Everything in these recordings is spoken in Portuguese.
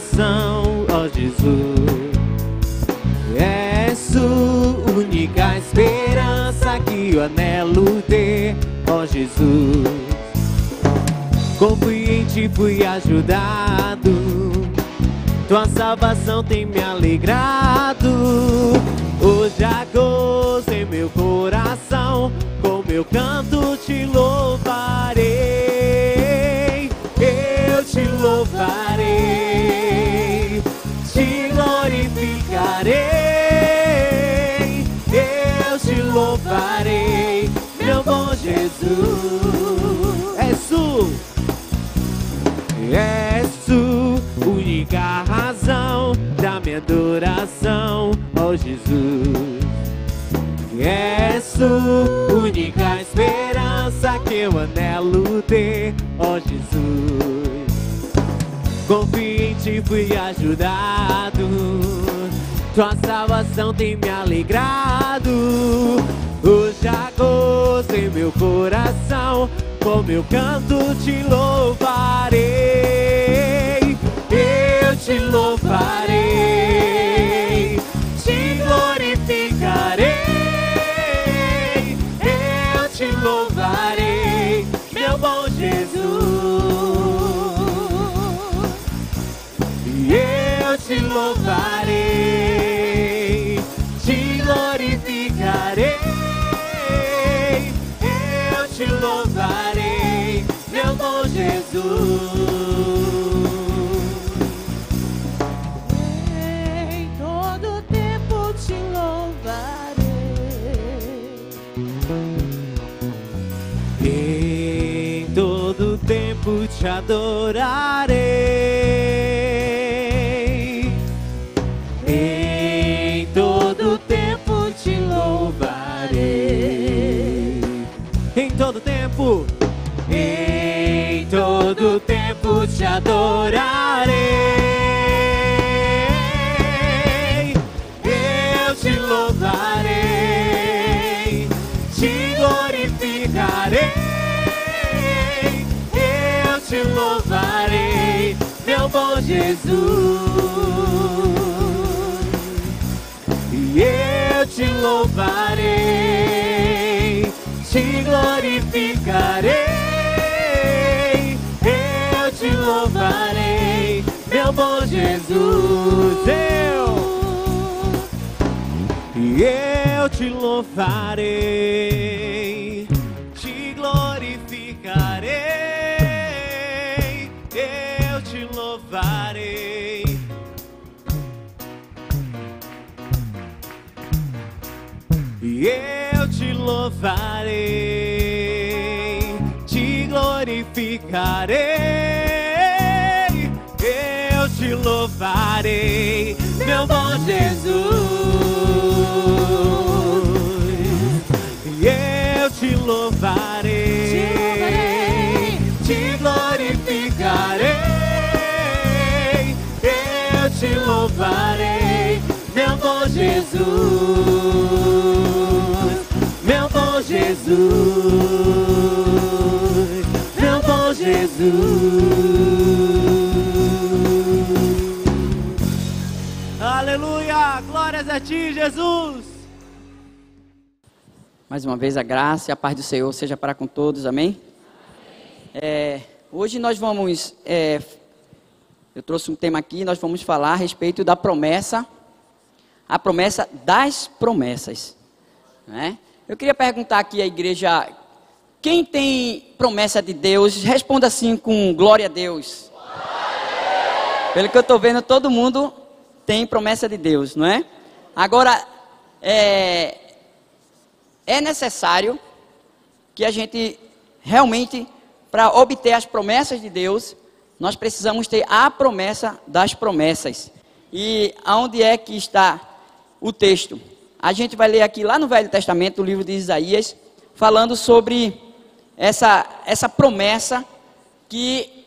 adoração, ó Jesus. És a única esperança que eu anelo ter, ó Jesus. Confio em ti, fui ajudado, tua salvação tem me alegrado. Hoje há gozo em meu coração, com meu canto te louvarei. Eu te louvarei, te glorificarei. Eu te louvarei, meu bom Jesus. És tu, única razão da minha adoração, ó Jesus. És tu, única esperança que eu anelo ter, ó Jesus. Confio em ti, fui ajudado, tua salvação tem me alegrado. Hoje há gozo em meu coração, com meu canto te louvarei. Eu te louvarei, te glorificarei. Eu te louvarei, meu bom Jesus. Eu te louvarei, te glorificarei. Eu te louvarei, meu bom Jesus. Em todo tempo te louvarei. Em todo tempo te adorarei. Em todo tempo te louvarei. Em todo tempo, em todo tempo te adorarei. Eu te louvarei, te glorificarei. Eu te louvarei, meu bom Jesus. E eu te louvarei, te glorificarei. Eu te louvarei, meu bom Jesus. Eu te louvarei, te glorificarei. Eu te louvarei. Eu te louvarei, te glorificarei. Eu te louvarei, meu bom Jesus. Eu te louvarei, te glorificarei. Eu te louvarei, meu bom Jesus. Meu bom Jesus, meu bom Jesus. Aleluia, glórias a ti, Jesus. Mais uma vez a graça e a paz do Senhor seja para com todos, amém? Hoje nós vamos, eu trouxe um tema aqui, nós vamos falar a respeito da promessa, a promessa das promessas, né? Eu queria perguntar aqui à igreja, quem tem promessa de Deus, responda assim com glória a Deus. Pelo que eu estou vendo, todo mundo tem promessa de Deus, não é? Agora, é necessário que a gente realmente, para obter as promessas de Deus, nós precisamos ter a promessa das promessas. E aonde é que está o texto? A gente vai ler aqui lá no Velho Testamento, o livro de Isaías, falando sobre essa promessa que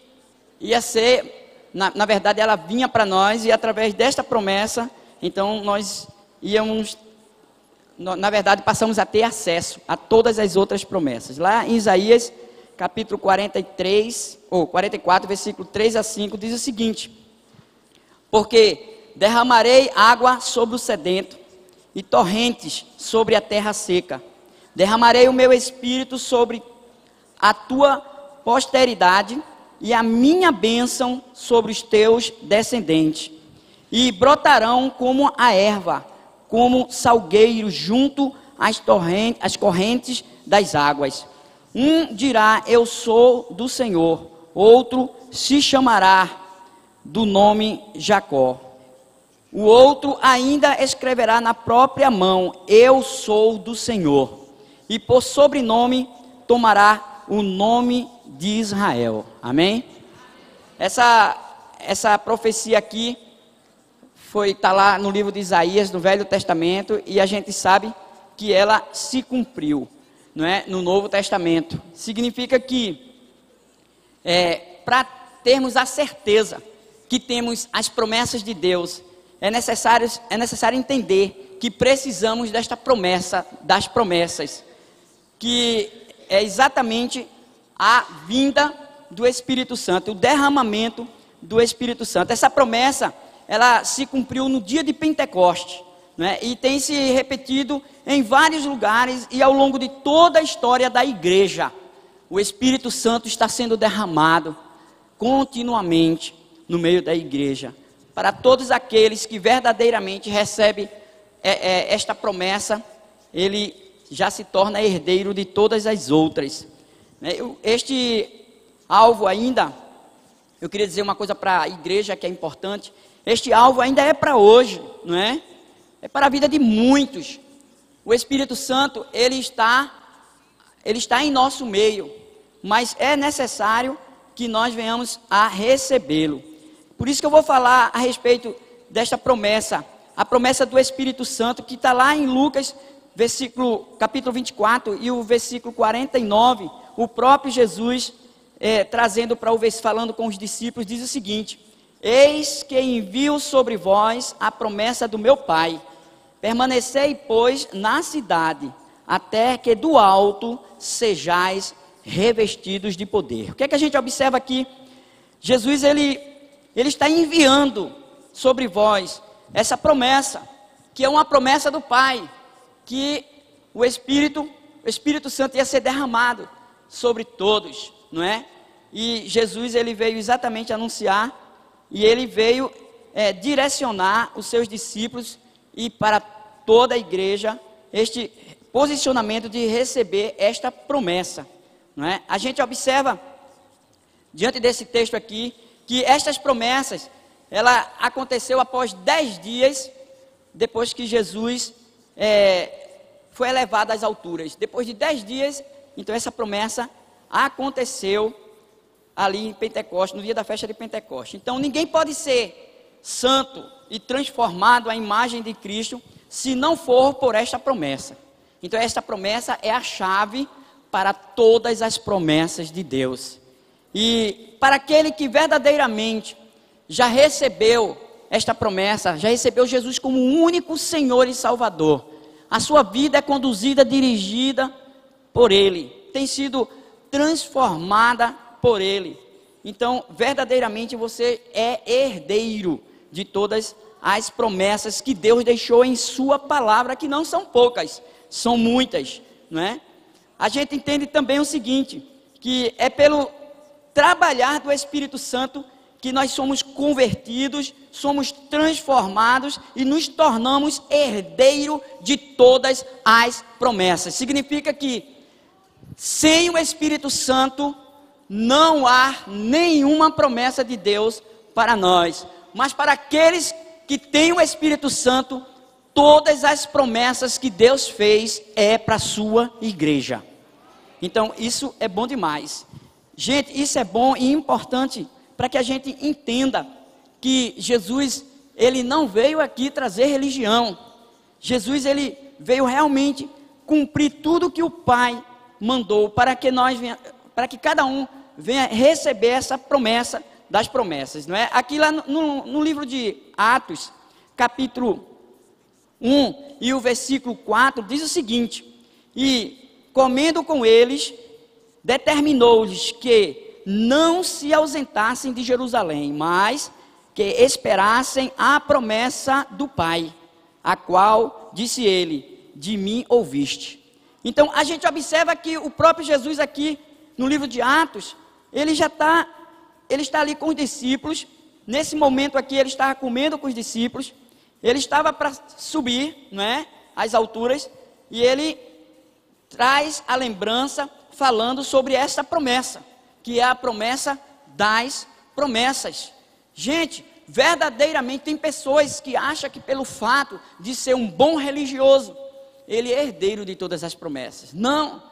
ia ser, na verdade ela vinha para nós, e através desta promessa, então nós íamos, na verdade passamos a ter acesso a todas as outras promessas. Lá em Isaías, capítulo 44, versículo 3 a 5, diz o seguinte: Porque derramarei água sobre o sedento e torrentes sobre a terra seca. Derramarei o meu espírito sobre a tua posteridade e a minha bênção sobre os teus descendentes. E brotarão como a erva, como salgueiros junto às correntes das águas. Um dirá, eu sou do Senhor. Outro se chamará do nome Jacó. O outro ainda escreverá na própria mão, eu sou do Senhor. E por sobrenome tomará o nome de Israel. Amém? Essa profecia aqui está lá no livro de Isaías, no Velho Testamento, e a gente sabe que ela se cumpriu, não é? No Novo Testamento. Significa que, para termos a certeza que temos as promessas de Deus, é necessário entender que precisamos desta promessa, das promessas, que é exatamente a vinda do Espírito Santo, o derramamento do Espírito Santo. Essa promessa, ela se cumpriu no dia de Pentecostes, né? E tem se repetido em vários lugares e ao longo de toda a história da igreja. O Espírito Santo está sendo derramado continuamente no meio da igreja, para todos aqueles que verdadeiramente recebem esta promessa, ele já se torna herdeiro de todas as outras. Este alvo ainda, eu queria dizer uma coisa para a igreja que é importante, este alvo ainda é para hoje, não é? É para a vida de muitos. O Espírito Santo, ele está em nosso meio, mas é necessário que nós venhamos a recebê-lo. Por isso que eu vou falar a respeito desta promessa, a promessa do Espírito Santo, que está lá em Lucas, capítulo 24 e o versículo 49, o próprio Jesus, falando com os discípulos, diz o seguinte: eis que envio sobre vós a promessa do meu Pai, permanecei, pois, na cidade, até que do alto sejais revestidos de poder. O que é que a gente observa aqui? Jesus, ele está enviando sobre vós essa promessa, que é uma promessa do Pai, que o Espírito Santo ia ser derramado sobre todos, não é? E Jesus, ele veio exatamente anunciar, e ele veio direcionar os seus discípulos e para toda a igreja, este posicionamento de receber esta promessa, não é? A gente observa, diante desse texto aqui, que estas promessas, ela aconteceu após 10 dias, depois que Jesus foi elevado às alturas. Depois de 10 dias, então essa promessa aconteceu ali em Pentecostes, no dia da festa de Pentecostes. Então ninguém pode ser santo e transformado à imagem de Cristo, se não for por esta promessa. Então esta promessa é a chave para todas as promessas de Deus. E para aquele que verdadeiramente já recebeu esta promessa, já recebeu Jesus como o único Senhor e Salvador, a sua vida é conduzida, dirigida por Ele, tem sido transformada por Ele. Então, verdadeiramente você é herdeiro de todas as promessas que Deus deixou em sua palavra, que não são poucas, são muitas, não é? A gente entende também o seguinte, que é pelo trabalhar do Espírito Santo que nós somos convertidos, somos transformados e nos tornamos herdeiro de todas as promessas. Significa que sem o Espírito Santo não há nenhuma promessa de Deus para nós, mas para aqueles que têm o Espírito Santo, todas as promessas que Deus fez é para a sua igreja. Então isso é bom demais. Gente, isso é bom e importante para que a gente entenda que Jesus, ele não veio aqui trazer religião. Jesus, ele veio realmente cumprir tudo que o Pai mandou para que cada um venha receber essa promessa das promessas, não é? Aqui lá no livro de Atos, capítulo 1 e o versículo 4, diz o seguinte: e comendo com eles, determinou-lhes que não se ausentassem de Jerusalém, mas que esperassem a promessa do Pai, a qual, disse ele, de mim ouviste. Então, a gente observa que o próprio Jesus aqui, no livro de Atos, ele está ali com os discípulos. Nesse momento aqui, ele estava comendo com os discípulos. Ele estava para subir, não é, às alturas, e ele traz a lembrança falando sobre essa promessa, que é a promessa das promessas. Gente, verdadeiramente tem pessoas que acham que pelo fato de ser um bom religioso, ele é herdeiro de todas as promessas. Não,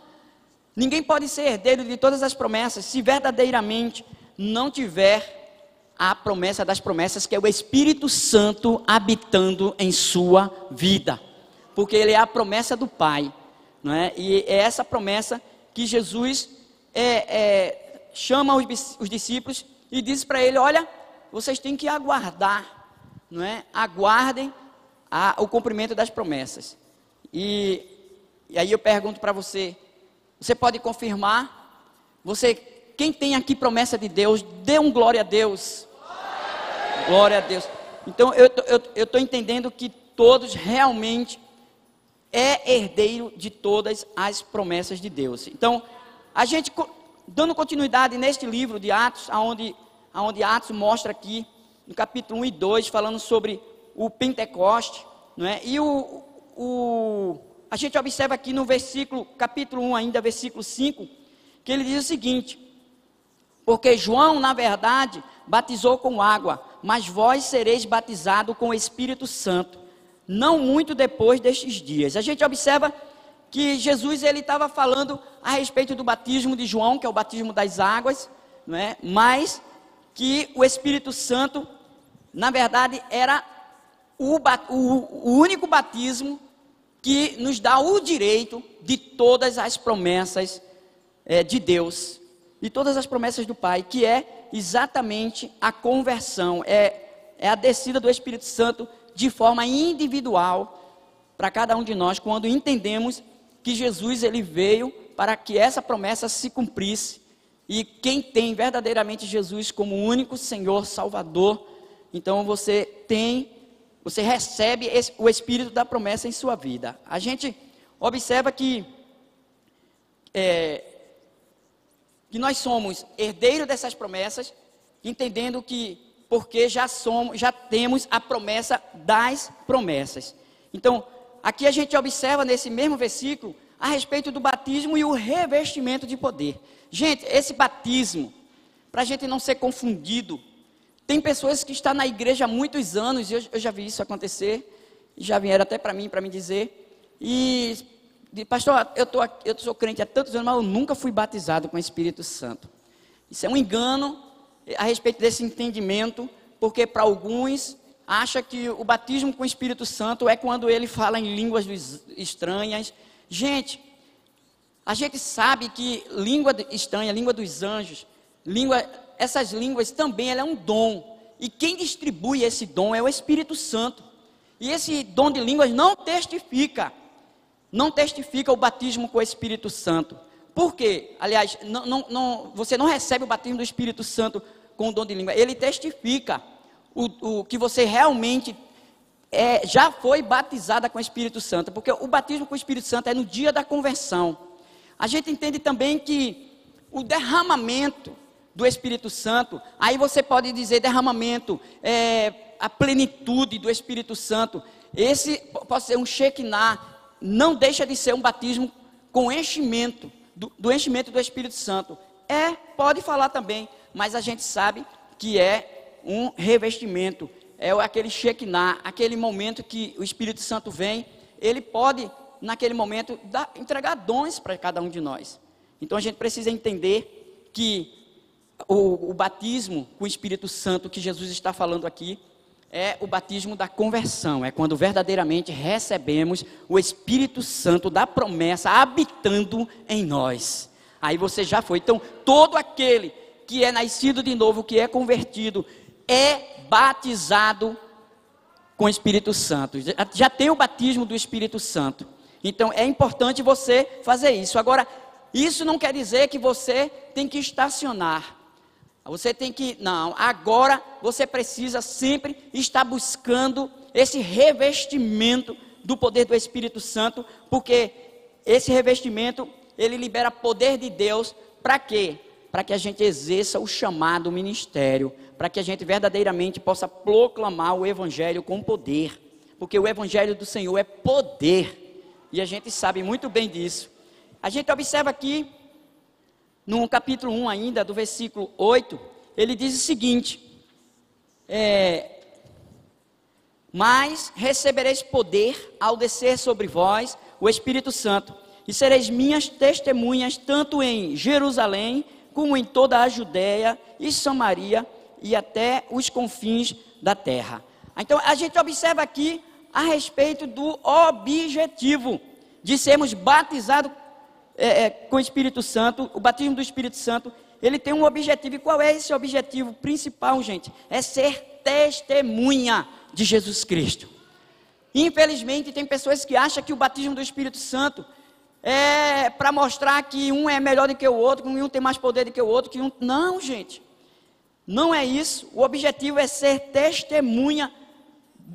ninguém pode ser herdeiro de todas as promessas se verdadeiramente não tiver a promessa das promessas, que é o Espírito Santo habitando em sua vida, porque ele é a promessa do Pai, não é? E é essa promessa que Jesus chama os discípulos e diz para ele: olha, vocês têm que aguardar, não é? Aguardem o cumprimento das promessas. E aí eu pergunto para você, você pode confirmar? Quem tem aqui promessa de Deus, dê um glória a Deus. Glória a Deus. Então eu estou entendendo que todos realmente é herdeiro de todas as promessas de Deus. Então, a gente dando continuidade neste livro de Atos, aonde Atos mostra aqui, no capítulo 1 e 2, falando sobre o Pentecoste, não é? E a gente observa aqui no capítulo 1 ainda, versículo 5, que ele diz o seguinte: porque João, na verdade, batizou com água, mas vós sereis batizados com o Espírito Santo, não muito depois destes dias. A gente observa que Jesus ele estava falando a respeito do batismo de João, que é o batismo das águas, não é? Mas que o Espírito Santo, na verdade, era o único batismo que nos dá o direito de todas as promessas de Deus, de todas as promessas do Pai, que é exatamente a conversão, é a descida do Espírito Santo de forma individual para cada um de nós, quando entendemos que Jesus ele veio para que essa promessa se cumprisse. E quem tem verdadeiramente Jesus como único Senhor, Salvador, então você recebe o Espírito da promessa em sua vida. A gente observa que nós somos herdeiros dessas promessas, entendendo que porque já temos a promessa das promessas. Então, aqui a gente observa nesse mesmo versículo a respeito do batismo e o revestimento de poder. Gente, esse batismo, para a gente não ser confundido, tem pessoas que estão na igreja há muitos anos, e eu já vi isso acontecer, e já vieram até para mim dizer, pastor, eu sou crente há tantos anos, mas eu nunca fui batizado com o Espírito Santo. Isso é um engano a respeito desse entendimento, porque para alguns acha que o batismo com o Espírito Santo é quando ele fala em línguas estranhas. Gente, a gente sabe que língua estranha, língua dos anjos, essas línguas também ela é um dom, e quem distribui esse dom é o Espírito Santo, e esse dom de línguas não testifica o batismo com o Espírito Santo. Por quê? Aliás, você não recebe o batismo do Espírito Santo com o dom de língua, ele testifica o que você realmente já foi batizada com o Espírito Santo, porque o batismo com o Espírito Santo é no dia da conversão. A gente entende também que o derramamento do Espírito Santo, aí você pode dizer derramamento, a plenitude do Espírito Santo, esse pode ser um Shekinah, não deixa de ser um batismo com enchimento, do enchimento do Espírito Santo. Pode falar também, mas a gente sabe que é um revestimento, é aquele Shekinah, aquele momento que o Espírito Santo vem, ele pode, naquele momento, entregar dons para cada um de nós. Então a gente precisa entender que o batismo com o Espírito Santo que Jesus está falando aqui, é o batismo da conversão, é quando verdadeiramente recebemos o Espírito Santo da promessa habitando em nós. Aí você já foi. Então, todo aquele que é nascido de novo, que é convertido, é batizado com o Espírito Santo. Já tem o batismo do Espírito Santo. Então, é importante você fazer isso. Agora, isso não quer dizer que você tem que estacionar. Você tem que, não, agora você precisa sempre estar buscando esse revestimento do poder do Espírito Santo, porque esse revestimento, ele libera poder de Deus, para quê? Para que a gente exerça o chamado ministério, para que a gente verdadeiramente possa proclamar o Evangelho com poder, porque o Evangelho do Senhor é poder, e a gente sabe muito bem disso. A gente observa aqui, no capítulo 1 ainda, do versículo 8, ele diz o seguinte, mas recebereis poder ao descer sobre vós o Espírito Santo, e sereis minhas testemunhas, tanto em Jerusalém, como em toda a Judéia e Samaria, e até os confins da terra. Então, a gente observa aqui, a respeito do objetivo, de sermos batizados com o Espírito Santo. O batismo do Espírito Santo, ele tem um objetivo. E qual é esse objetivo principal, gente? É ser testemunha de Jesus Cristo. Infelizmente, tem pessoas que acham que o batismo do Espírito Santo é para mostrar que um é melhor do que o outro, que um tem mais poder do que o outro, que um... Não, gente. Não é isso. O objetivo é ser testemunha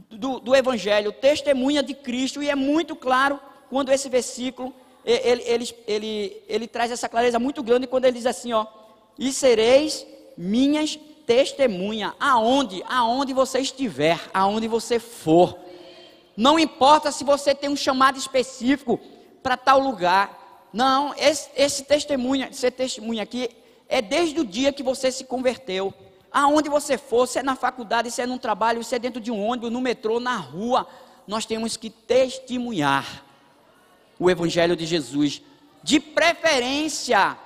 do Evangelho, testemunha de Cristo. E é muito claro quando esse versículo, ele traz essa clareza muito grande, quando ele diz assim, ó, e sereis minhas testemunhas, aonde você estiver, aonde você for. Não importa se você tem um chamado específico para tal lugar. Não, esse testemunha, ser testemunha aqui, é desde o dia que você se converteu. Aonde você for, se é na faculdade, se é num trabalho, se é dentro de um ônibus, no metrô, na rua, nós temos que testemunhar o Evangelho de Jesus, de preferência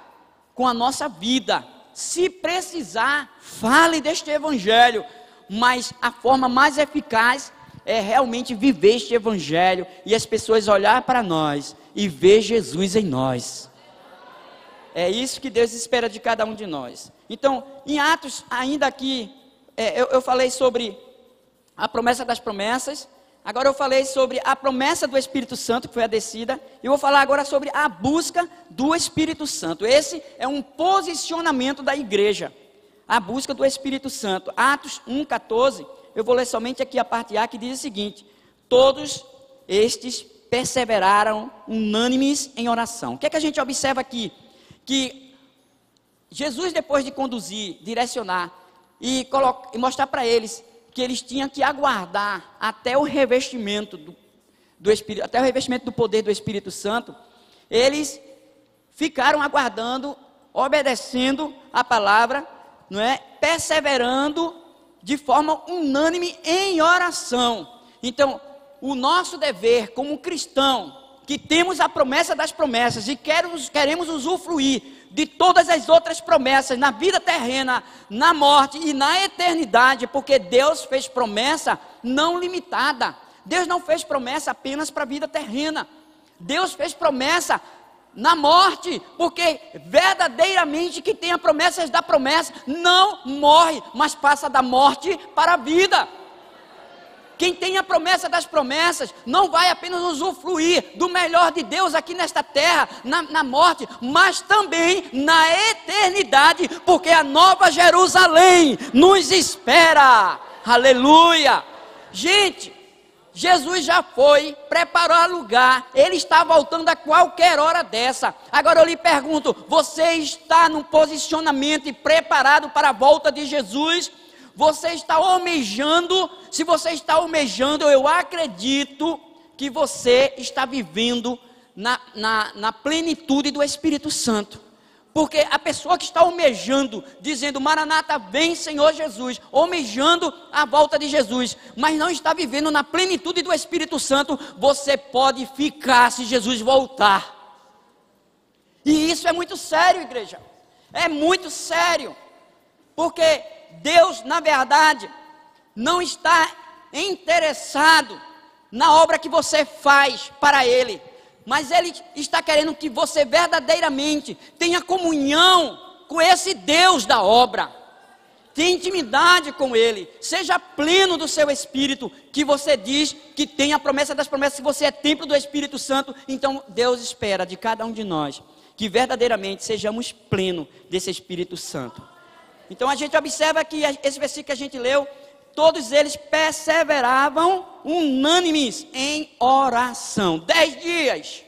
com a nossa vida. Se precisar, fale deste Evangelho, mas a forma mais eficaz é realmente viver este Evangelho e as pessoas olhar para nós e ver Jesus em nós. É isso que Deus espera de cada um de nós. Então, em Atos, ainda aqui, eu falei sobre a promessa das promessas. Agora eu falei sobre a promessa do Espírito Santo, que foi a descida. E eu vou falar agora sobre a busca do Espírito Santo. Esse é um posicionamento da igreja. A busca do Espírito Santo. Atos 1,14. Eu vou ler somente aqui a parte A, que diz o seguinte: todos estes perseveraram unânimes em oração. O que é que a gente observa aqui? Que Jesus, depois de conduzir, direcionar e mostrar para eles que eles tinham que aguardar até o revestimento do Espírito, até o revestimento do poder do Espírito Santo, eles ficaram aguardando, obedecendo a palavra, não é? Perseverando de forma unânime em oração. Então, o nosso dever como cristão, que temos a promessa das promessas e queremos usufruir de todas as outras promessas na vida terrena, na morte e na eternidade, porque Deus fez promessa não limitada. Deus não fez promessa apenas para a vida terrena. Deus fez promessa na morte, porque verdadeiramente quem tem as promessas da promessa não morre, mas passa da morte para a vida. Quem tem a promessa das promessas não vai apenas usufruir do melhor de Deus aqui nesta terra, na morte, mas também na eternidade, porque a nova Jerusalém nos espera. Aleluia! Gente, Jesus já foi, preparou o lugar, Ele está voltando a qualquer hora dessa. Agora eu lhe pergunto, você está num posicionamento e preparado para a volta de Jesus? Você está almejando? Se você está almejando, eu acredito que você está vivendo na plenitude do Espírito Santo. Porque a pessoa que está almejando, dizendo Maranata, vem Senhor Jesus, almejando a volta de Jesus, mas não está vivendo na plenitude do Espírito Santo, você pode ficar se Jesus voltar. E isso é muito sério, igreja. É muito sério. Porque Deus, na verdade, não está interessado na obra que você faz para Ele, mas Ele está querendo que você verdadeiramente tenha comunhão com esse Deus da obra, tenha intimidade com Ele, seja pleno do seu Espírito, que você diz que tem a promessa das promessas, que você é templo do Espírito Santo. Então Deus espera de cada um de nós que verdadeiramente sejamos plenos desse Espírito Santo. Então a gente observa que esse versículo que a gente leu, todos eles perseveravam unânimes em oração. 10 dias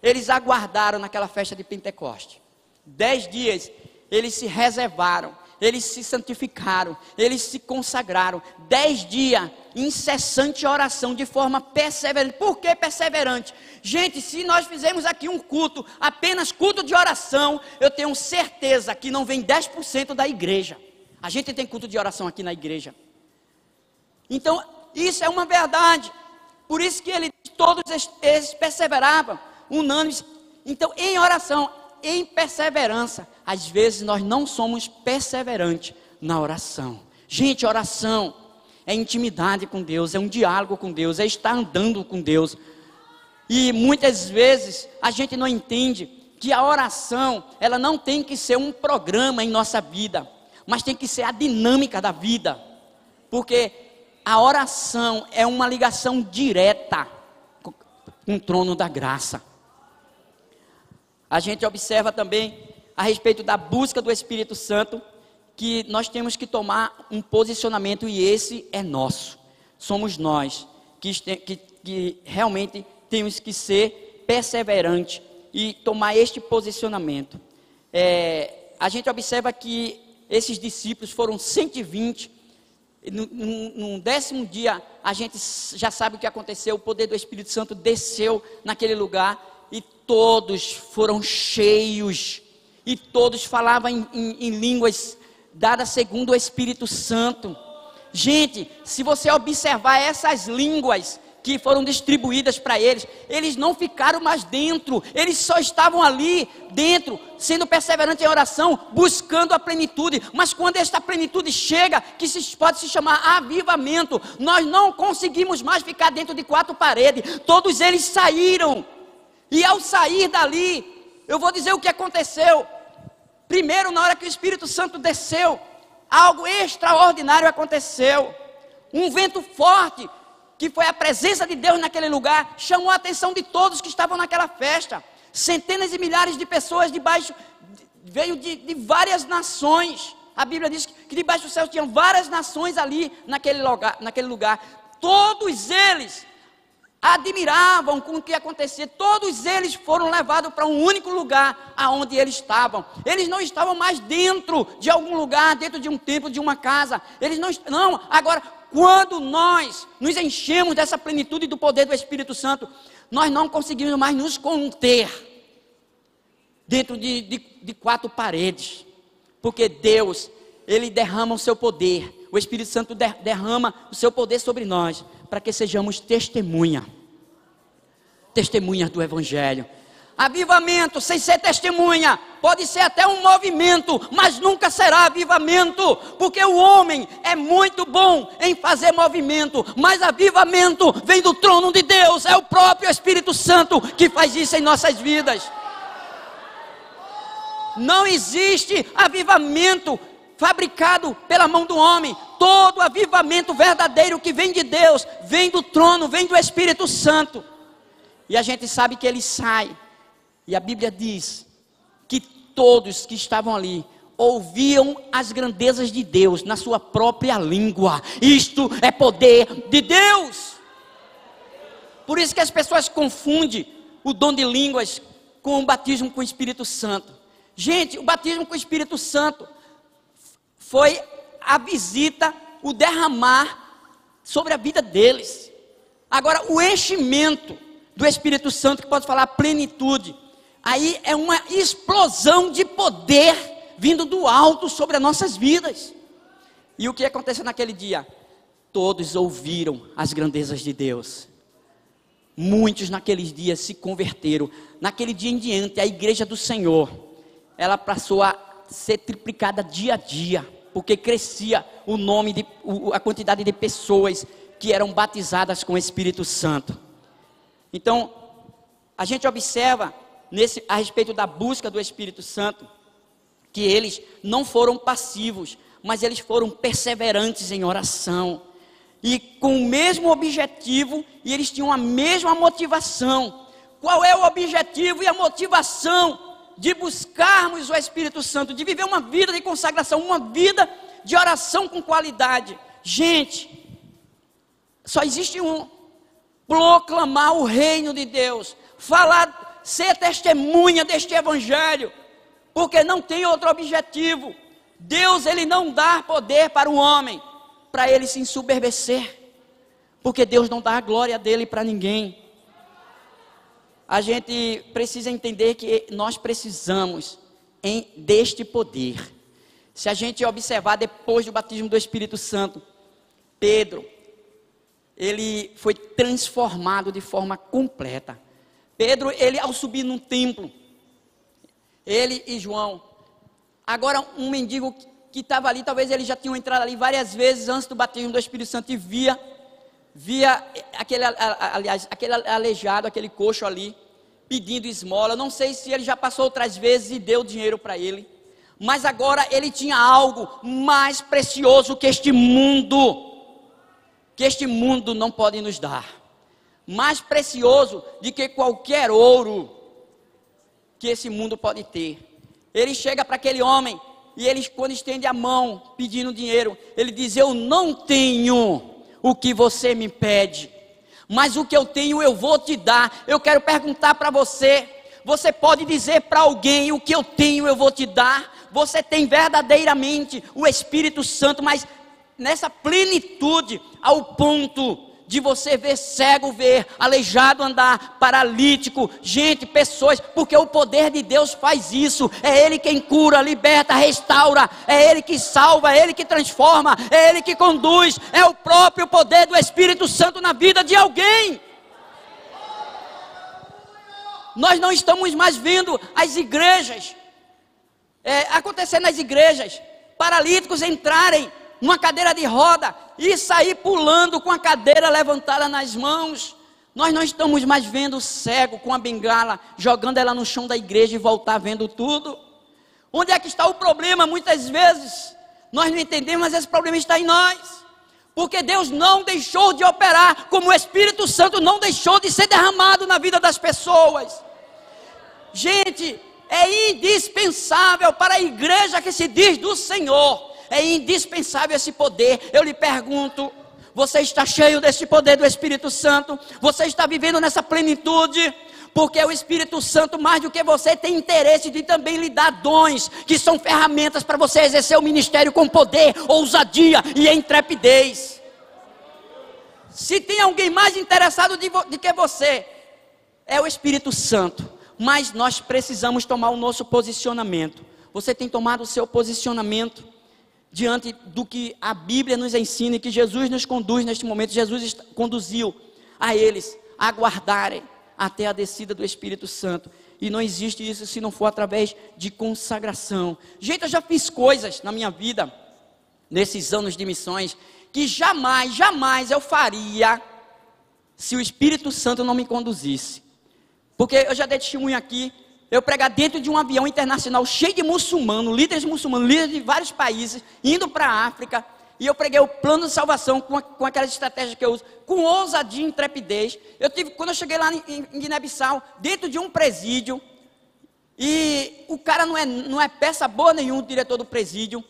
eles aguardaram naquela festa de Pentecoste. 10 dias eles se reservaram, eles se santificaram, eles se consagraram. 10 dias, incessante oração, de forma perseverante. Por que perseverante? Gente, se nós fizermos aqui um culto, apenas culto de oração, eu tenho certeza que não vem 10% da igreja. A gente tem culto de oração aqui na igreja. Então, isso é uma verdade. Por isso que todos eles perseveravam, unânimes. Então, em oração, em perseverança, às vezes nós não somos perseverantes na oração. Gente, oração é intimidade com Deus, é um diálogo com Deus, é estar andando com Deus. E muitas vezes a gente não entende que a oração, ela não tem que ser um programa em nossa vida, mas tem que ser a dinâmica da vida. Porque a oração é uma ligação direta com o trono da graça. A gente observa também a respeito da busca do Espírito Santo, que nós temos que tomar um posicionamento, e esse é nosso. Somos nós que realmente temos que ser perseverantes e tomar este posicionamento. A gente observa que esses discípulos foram 120. No 10º dia, a gente já sabe o que aconteceu. O poder do Espírito Santo desceu naquele lugar e todos foram cheios, e todos falavam em línguas dadas segundo o Espírito Santo. Gente, se você observar essas línguas que foram distribuídas para eles, eles não ficaram mais dentro, eles só estavam ali dentro, sendo perseverantes em oração, buscando a plenitude. Mas quando esta plenitude chega, que pode se chamar avivamento, nós não conseguimos mais ficar dentro de 4 paredes. Todos eles saíram, e ao sair dali, eu vou dizer o que aconteceu. Primeiro, na hora que o Espírito Santo desceu, algo extraordinário aconteceu. Um vento forte, que foi a presença de Deus naquele lugar, chamou a atenção de todos que estavam naquela festa. Centenas e milhares de pessoas veio de várias nações. A Bíblia diz que debaixo do céu tinham várias nações ali naquele lugar. Todos eles admiravam com o que acontecia. Todos eles foram levados para um único lugar aonde eles estavam. Eles não estavam mais dentro de algum lugar, dentro de um templo, de uma casa. Eles não. Agora, quando nós nos enchemos dessa plenitude do poder do Espírito Santo, nós não conseguimos mais nos conter dentro de 4 paredes. Porque Deus, Ele derrama o seu poder. O Espírito Santo derrama o seu poder sobre nós, para que sejamos testemunhas do Evangelho. Avivamento sem ser testemunha pode ser até um movimento, mas nunca será avivamento, porque o homem é muito bom em fazer movimento, mas avivamento vem do trono de Deus. É o próprio Espírito Santo que faz isso em nossas vidas. Não existe avivamento fabricado pela mão do homem. Todo avivamento verdadeiro que vem de Deus, vem do trono, vem do Espírito Santo. E a gente sabe que ele sai, e a Bíblia diz que todos que estavam ali ouviam as grandezas de Deus na sua própria língua. Isto é poder de Deus. Por isso que as pessoas confundem o dom de línguas com o batismo com o Espírito Santo. Gente, o batismo com o Espírito Santo foi a visita, o derramar sobre a vida deles. Agora, o enchimento do Espírito Santo, que pode falar plenitude, aí é uma explosão de poder vindo do alto sobre as nossas vidas. E o que aconteceu naquele dia? Todos ouviram as grandezas de Deus. Muitos naqueles dias se converteram. Naquele dia em diante, a igreja do Senhor, ela passou a ser triplicada dia a dia, porque crescia a quantidade de pessoas que eram batizadas com o Espírito Santo. Então, a gente observa a respeito da busca do Espírito Santo, que eles não foram passivos, mas eles foram perseverantes em oração, e com o mesmo objetivo, e eles tinham a mesma motivação. Qual é o objetivo e a motivação de buscarmos o Espírito Santo, de viver uma vida de consagração, uma vida de oração com qualidade. Gente, só existe um: proclamar o reino de Deus, falar, ser testemunha deste evangelho, porque não tem outro objetivo. Deus, ele não dá poder para o homem, para ele se ensoberbecer, porque Deus não dá a glória dele para ninguém. A gente precisa entender que nós precisamos deste poder. Se a gente observar depois do batismo do Espírito Santo, Pedro, ele foi transformado de forma completa. Pedro, ele ao subir num templo, ele e João, agora um mendigo que estava ali, talvez eles já tinham entrado ali várias vezes antes do batismo do Espírito Santo e via aquele aleijado, aquele coxo ali, pedindo esmola. Não sei se ele já passou outras vezes e deu dinheiro para ele, mas agora ele tinha algo mais precioso que este mundo não pode nos dar, mais precioso do que qualquer ouro que esse mundo pode ter. Ele chega para aquele homem e ele, quando estende a mão pedindo dinheiro, ele diz: eu não tenho o que você me pede, mas o que eu tenho eu vou te dar. Eu quero perguntar para você: você pode dizer para alguém: o que eu tenho eu vou te dar? Você tem verdadeiramente o Espírito Santo, mas nessa plenitude, ao ponto de você ver cego ver, aleijado andar, paralítico, gente, pessoas, porque o poder de Deus faz isso. É Ele quem cura, liberta, restaura, é Ele que salva, é Ele que transforma, é Ele que conduz, é o próprio poder do Espírito Santo na vida de alguém. Nós não estamos mais vendo as igrejas, acontecer nas igrejas, paralíticos entrarem numa cadeira de roda e sair pulando com a cadeira levantada nas mãos. Nós não estamos mais vendo o cego com a bengala, jogando ela no chão da igreja e voltar vendo tudo. Onde é que está o problema? Muitas vezes nós não entendemos, mas esse problema está em nós, porque Deus não deixou de operar, como o Espírito Santo não deixou de ser derramado na vida das pessoas. Gente, é indispensável para a igreja que se diz do Senhor, é indispensável esse poder. Eu lhe pergunto: você está cheio desse poder do Espírito Santo? Você está vivendo nessa plenitude? Porque o Espírito Santo, mais do que você, tem interesse de também lhe dar dons, que são ferramentas para você exercer o ministério com poder, ousadia e intrepidez. Se tem alguém mais interessado de que você, é o Espírito Santo. Mas nós precisamos tomar o nosso posicionamento. Você tem tomado o seu posicionamento diante do que a Bíblia nos ensina e que Jesus nos conduz neste momento? Jesus conduziu a eles a aguardarem até a descida do Espírito Santo. E não existe isso se não for através de consagração. Gente, eu já fiz coisas na minha vida, nesses anos de missões, que jamais eu faria se o Espírito Santo não me conduzisse. Porque eu já dei testemunho aqui, eu pregar dentro de um avião internacional cheio de muçulmanos, líderes de vários países, indo para a África, e eu preguei o plano de salvação com aquelas estratégias que eu uso, com ousadia e intrepidez. Quando eu cheguei lá em Guiné-Bissau, dentro de um presídio, e o cara não é peça boa nenhuma, o diretor do presídio.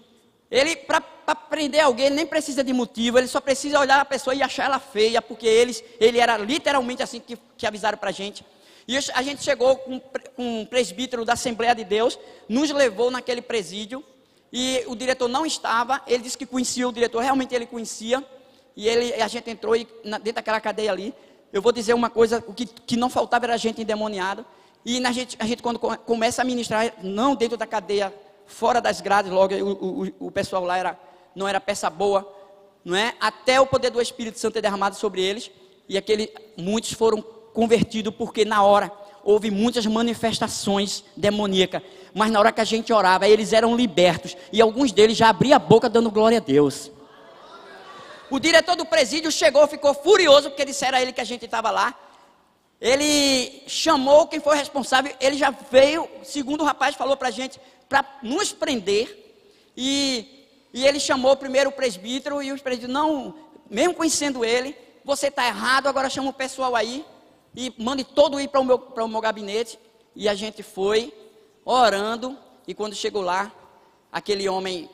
Ele, para prender alguém, ele nem precisa de motivo, ele só precisa olhar a pessoa e achar ela feia, porque ele era literalmente assim que avisaram para a gente. E a gente chegou com um presbítero da Assembleia de Deus, nos levou naquele presídio, e o diretor não estava. Ele disse que conhecia o diretor, realmente ele conhecia, e a gente entrou dentro daquela cadeia ali. Eu vou dizer uma coisa: o que não faltava era gente endemoniada. E a gente quando começa a ministrar, não dentro da cadeia, fora das grades, logo o pessoal lá não era peça boa, não é? Até o poder do Espírito Santo é derramado sobre eles, e muitos foram convertido, porque na hora houve muitas manifestações demoníacas, mas na hora que a gente orava, eles eram libertos, e alguns deles já abriam a boca dando glória a Deus. O diretor do presídio ficou furioso, porque disseram a ele que a gente estava lá. Ele chamou quem foi responsável, ele já veio, segundo o rapaz falou para a gente, para nos prender, e ele chamou primeiro o presbítero, e o presbítero, não, mesmo conhecendo ele: você está errado, agora chama o pessoal aí, e mande todo ir para o meu gabinete. E a gente foi, orando, e quando chegou lá, aquele homem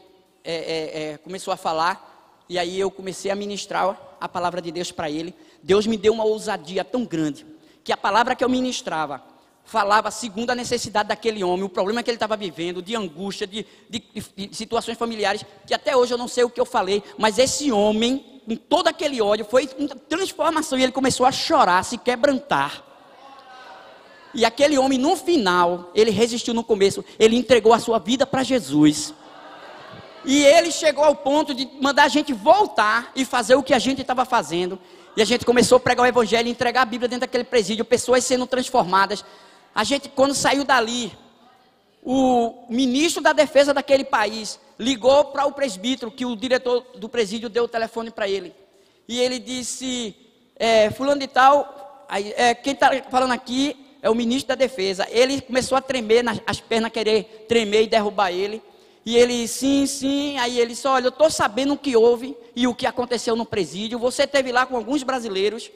começou a falar, e aí eu comecei a ministrar a palavra de Deus para ele. Deus me deu uma ousadia tão grande, que a palavra que eu ministrava, falava segundo a necessidade daquele homem, o problema que ele estava vivendo, de angústia, de situações familiares, que até hoje eu não sei o que eu falei, mas esse homem, com todo aquele ódio, foi uma transformação, e ele começou a chorar, a se quebrantar. E aquele homem, no final, ele resistiu no começo, ele entregou a sua vida para Jesus. E ele chegou ao ponto de mandar a gente voltar e fazer o que a gente estava fazendo. E a gente começou a pregar o evangelho, entregar a Bíblia dentro daquele presídio, pessoas sendo transformadas. A gente, quando saiu dali, o ministro da defesa daquele país ligou para o presbítero, que o diretor do presídio deu o telefone para ele. E ele disse, fulano de tal, quem está falando aqui é o ministro da defesa. Ele começou a tremer, as pernas querer tremer e derrubar ele. E ele, sim, aí ele disse, olha, eu estou sabendo o que houve e o que aconteceu no presídio, você esteve lá com alguns brasileiros.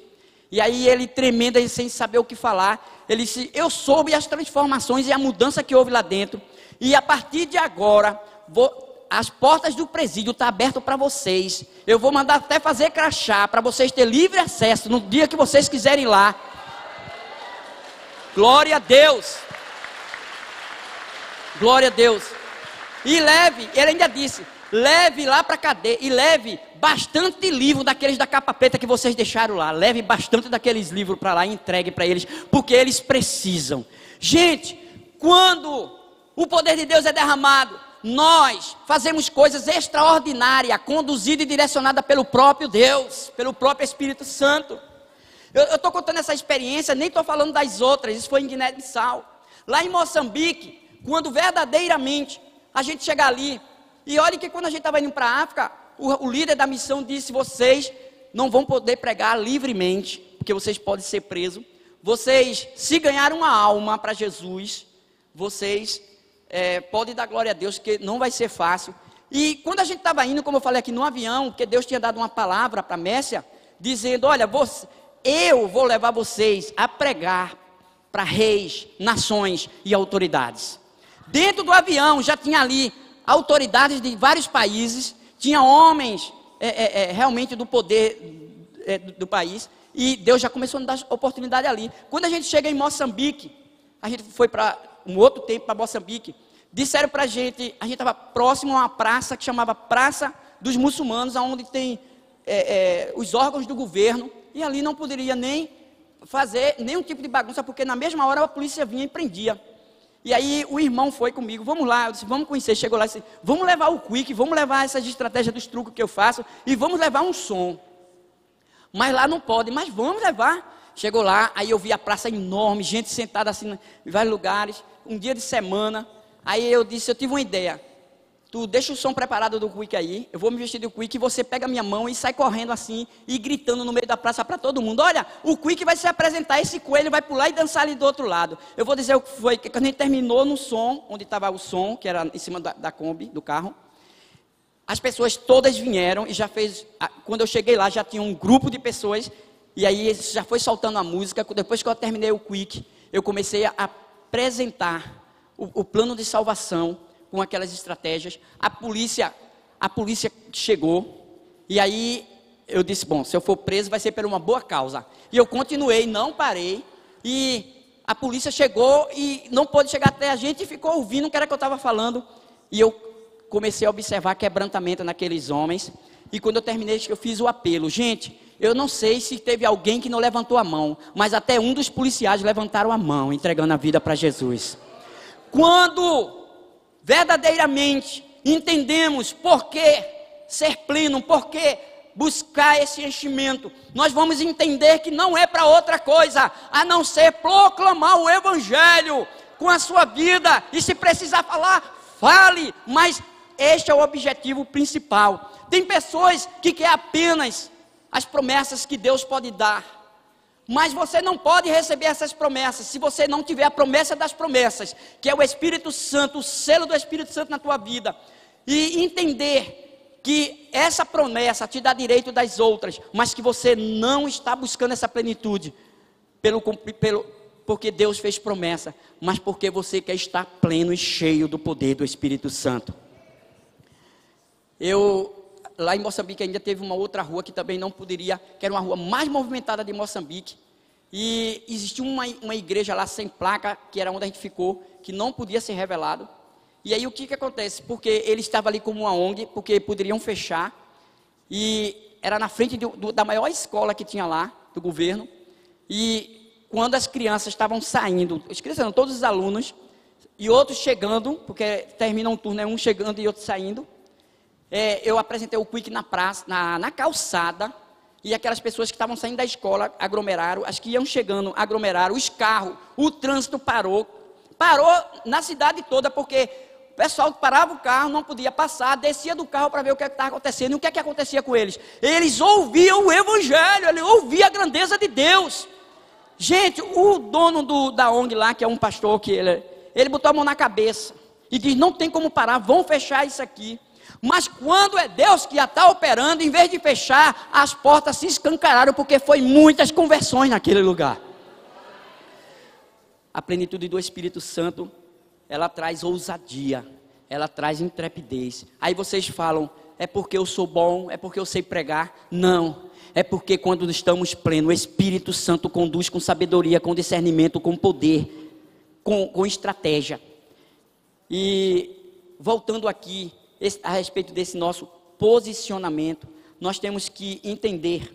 E aí ele tremendo, sem saber o que falar, ele disse, eu soube as transformações e a mudança que houve lá dentro, e a partir de agora, as portas do presídio estão abertas para vocês, eu vou mandar até fazer crachá, para vocês terem livre acesso, no dia que vocês quiserem ir lá. Glória a Deus, glória a Deus. E leve, ele ainda disse, leve lá para a cadeia, e leve bastante livro daqueles da capa preta que vocês deixaram lá, leve bastante daqueles livros para lá e entregue para eles, porque eles precisam. Gente, quando o poder de Deus é derramado, nós fazemos coisas extraordinárias, conduzida e direcionada pelo próprio Deus, pelo próprio Espírito Santo. Eu estou contando essa experiência, nem estou falando das outras, isso foi em Guiné-Bissau. Lá em Moçambique, quando verdadeiramente a gente chega ali, e olha que quando a gente estava indo para a África, o líder da missão disse, vocês não vão poder pregar livremente, porque vocês podem ser presos. Vocês, se ganharem uma alma para Jesus, vocês podem dar glória a Deus, que não vai ser fácil. E quando a gente estava indo, como eu falei aqui no avião, que Deus tinha dado uma palavra para Mércia, dizendo, olha, eu vou levar vocês a pregar para reis, nações e autoridades. Dentro do avião já tinha ali autoridades de vários países, tinha homens realmente do poder do país, e Deus já começou a nos dar oportunidade ali. Quando a gente chega em Moçambique, a gente foi para um outro tempo para Moçambique, disseram para a gente estava próximo a uma praça que chamava Praça dos Muçulmanos, onde tem os órgãos do governo, e ali não poderia nem fazer nenhum tipo de bagunça, porque na mesma hora a polícia vinha e prendia. E aí o irmão foi comigo, vamos lá, eu disse, vamos conhecer, chegou lá e disse, vamos levar o quick, vamos levar essas estratégias dos truques que eu faço, e vamos levar um som. Mas lá não pode, mas vamos levar. Chegou lá, aí eu vi a praça enorme, gente sentada assim em vários lugares, um dia de semana. Aí eu disse, eu tive uma ideia, tu deixa o som preparado do quick aí, eu vou me vestir do quick, e você pega a minha mão e sai correndo assim, e gritando no meio da praça para todo mundo, olha, o quick vai se apresentar, esse coelho vai pular e dançar ali do outro lado. Eu vou dizer o que foi, que quando a gente terminou no som, onde estava o som, que era em cima da Kombi, do carro, as pessoas todas vieram, e já fez, quando eu cheguei lá, já tinha um grupo de pessoas, e aí já foi soltando a música. Depois que eu terminei o quick, eu comecei a apresentar o plano de salvação, com aquelas estratégias. A polícia chegou, e aí eu disse, bom, se eu for preso vai ser por uma boa causa. E eu continuei, não parei, e a polícia chegou e não pôde chegar até a gente, e ficou ouvindo o que era que eu estava falando, e eu comecei a observar quebrantamento naqueles homens, e quando eu terminei, eu fiz o apelo. Gente, eu não sei se teve alguém que não levantou a mão, mas até um dos policiais levantaram a mão, entregando a vida para Jesus. Quando verdadeiramente entendemos por que ser pleno, por que buscar esse enchimento, nós vamos entender que não é para outra coisa, a não ser proclamar o Evangelho com a sua vida, e se precisar falar, fale, mas este é o objetivo principal. Tem pessoas que querem apenas as promessas que Deus pode dar, mas você não pode receber essas promessas se você não tiver a promessa das promessas, que é o Espírito Santo, o selo do Espírito Santo na tua vida, e entender que essa promessa te dá direito das outras, mas que você não está buscando essa plenitude porque Deus fez promessa, mas porque você quer estar pleno e cheio do poder do Espírito Santo. Lá em Moçambique ainda teve uma outra rua que também não poderia, que era uma rua mais movimentada de Moçambique, e existia uma igreja lá sem placa, que era onde a gente ficou, que não podia ser revelado. E aí o que acontece? Porque ele estava ali como uma ONG, porque poderiam fechar, e era na frente da maior escola que tinha lá, do governo, e quando as crianças estavam saindo, as crianças não, todos os alunos, e outros chegando, porque termina um turno, um chegando e outro saindo, eu apresentei o Quick na praça, na calçada, e aquelas pessoas que estavam saindo da escola aglomeraram, as que iam chegando aglomeraram, os carros, o trânsito parou na cidade toda, porque o pessoal que parava o carro não podia passar, descia do carro para ver o que estava acontecendo. E o que acontecia com eles? Eles ouviam o Evangelho, eles ouviam a grandeza de Deus. Gente, o dono da ONG lá, que é um pastor, que ele botou a mão na cabeça e diz, não tem como parar, vão fechar isso aqui. Mas quando é Deus que já está operando, em vez de fechar, as portas se escancararam, porque foi muitas conversões naquele lugar. A plenitude do Espírito Santo, ela traz ousadia, ela traz intrepidez. Aí vocês falam, é porque eu sou bom, é porque eu sei pregar? Não, é porque quando estamos plenos, o Espírito Santo conduz com sabedoria, com discernimento, com poder, com estratégia. E voltando aqui, a respeito desse nosso posicionamento, nós temos que entender,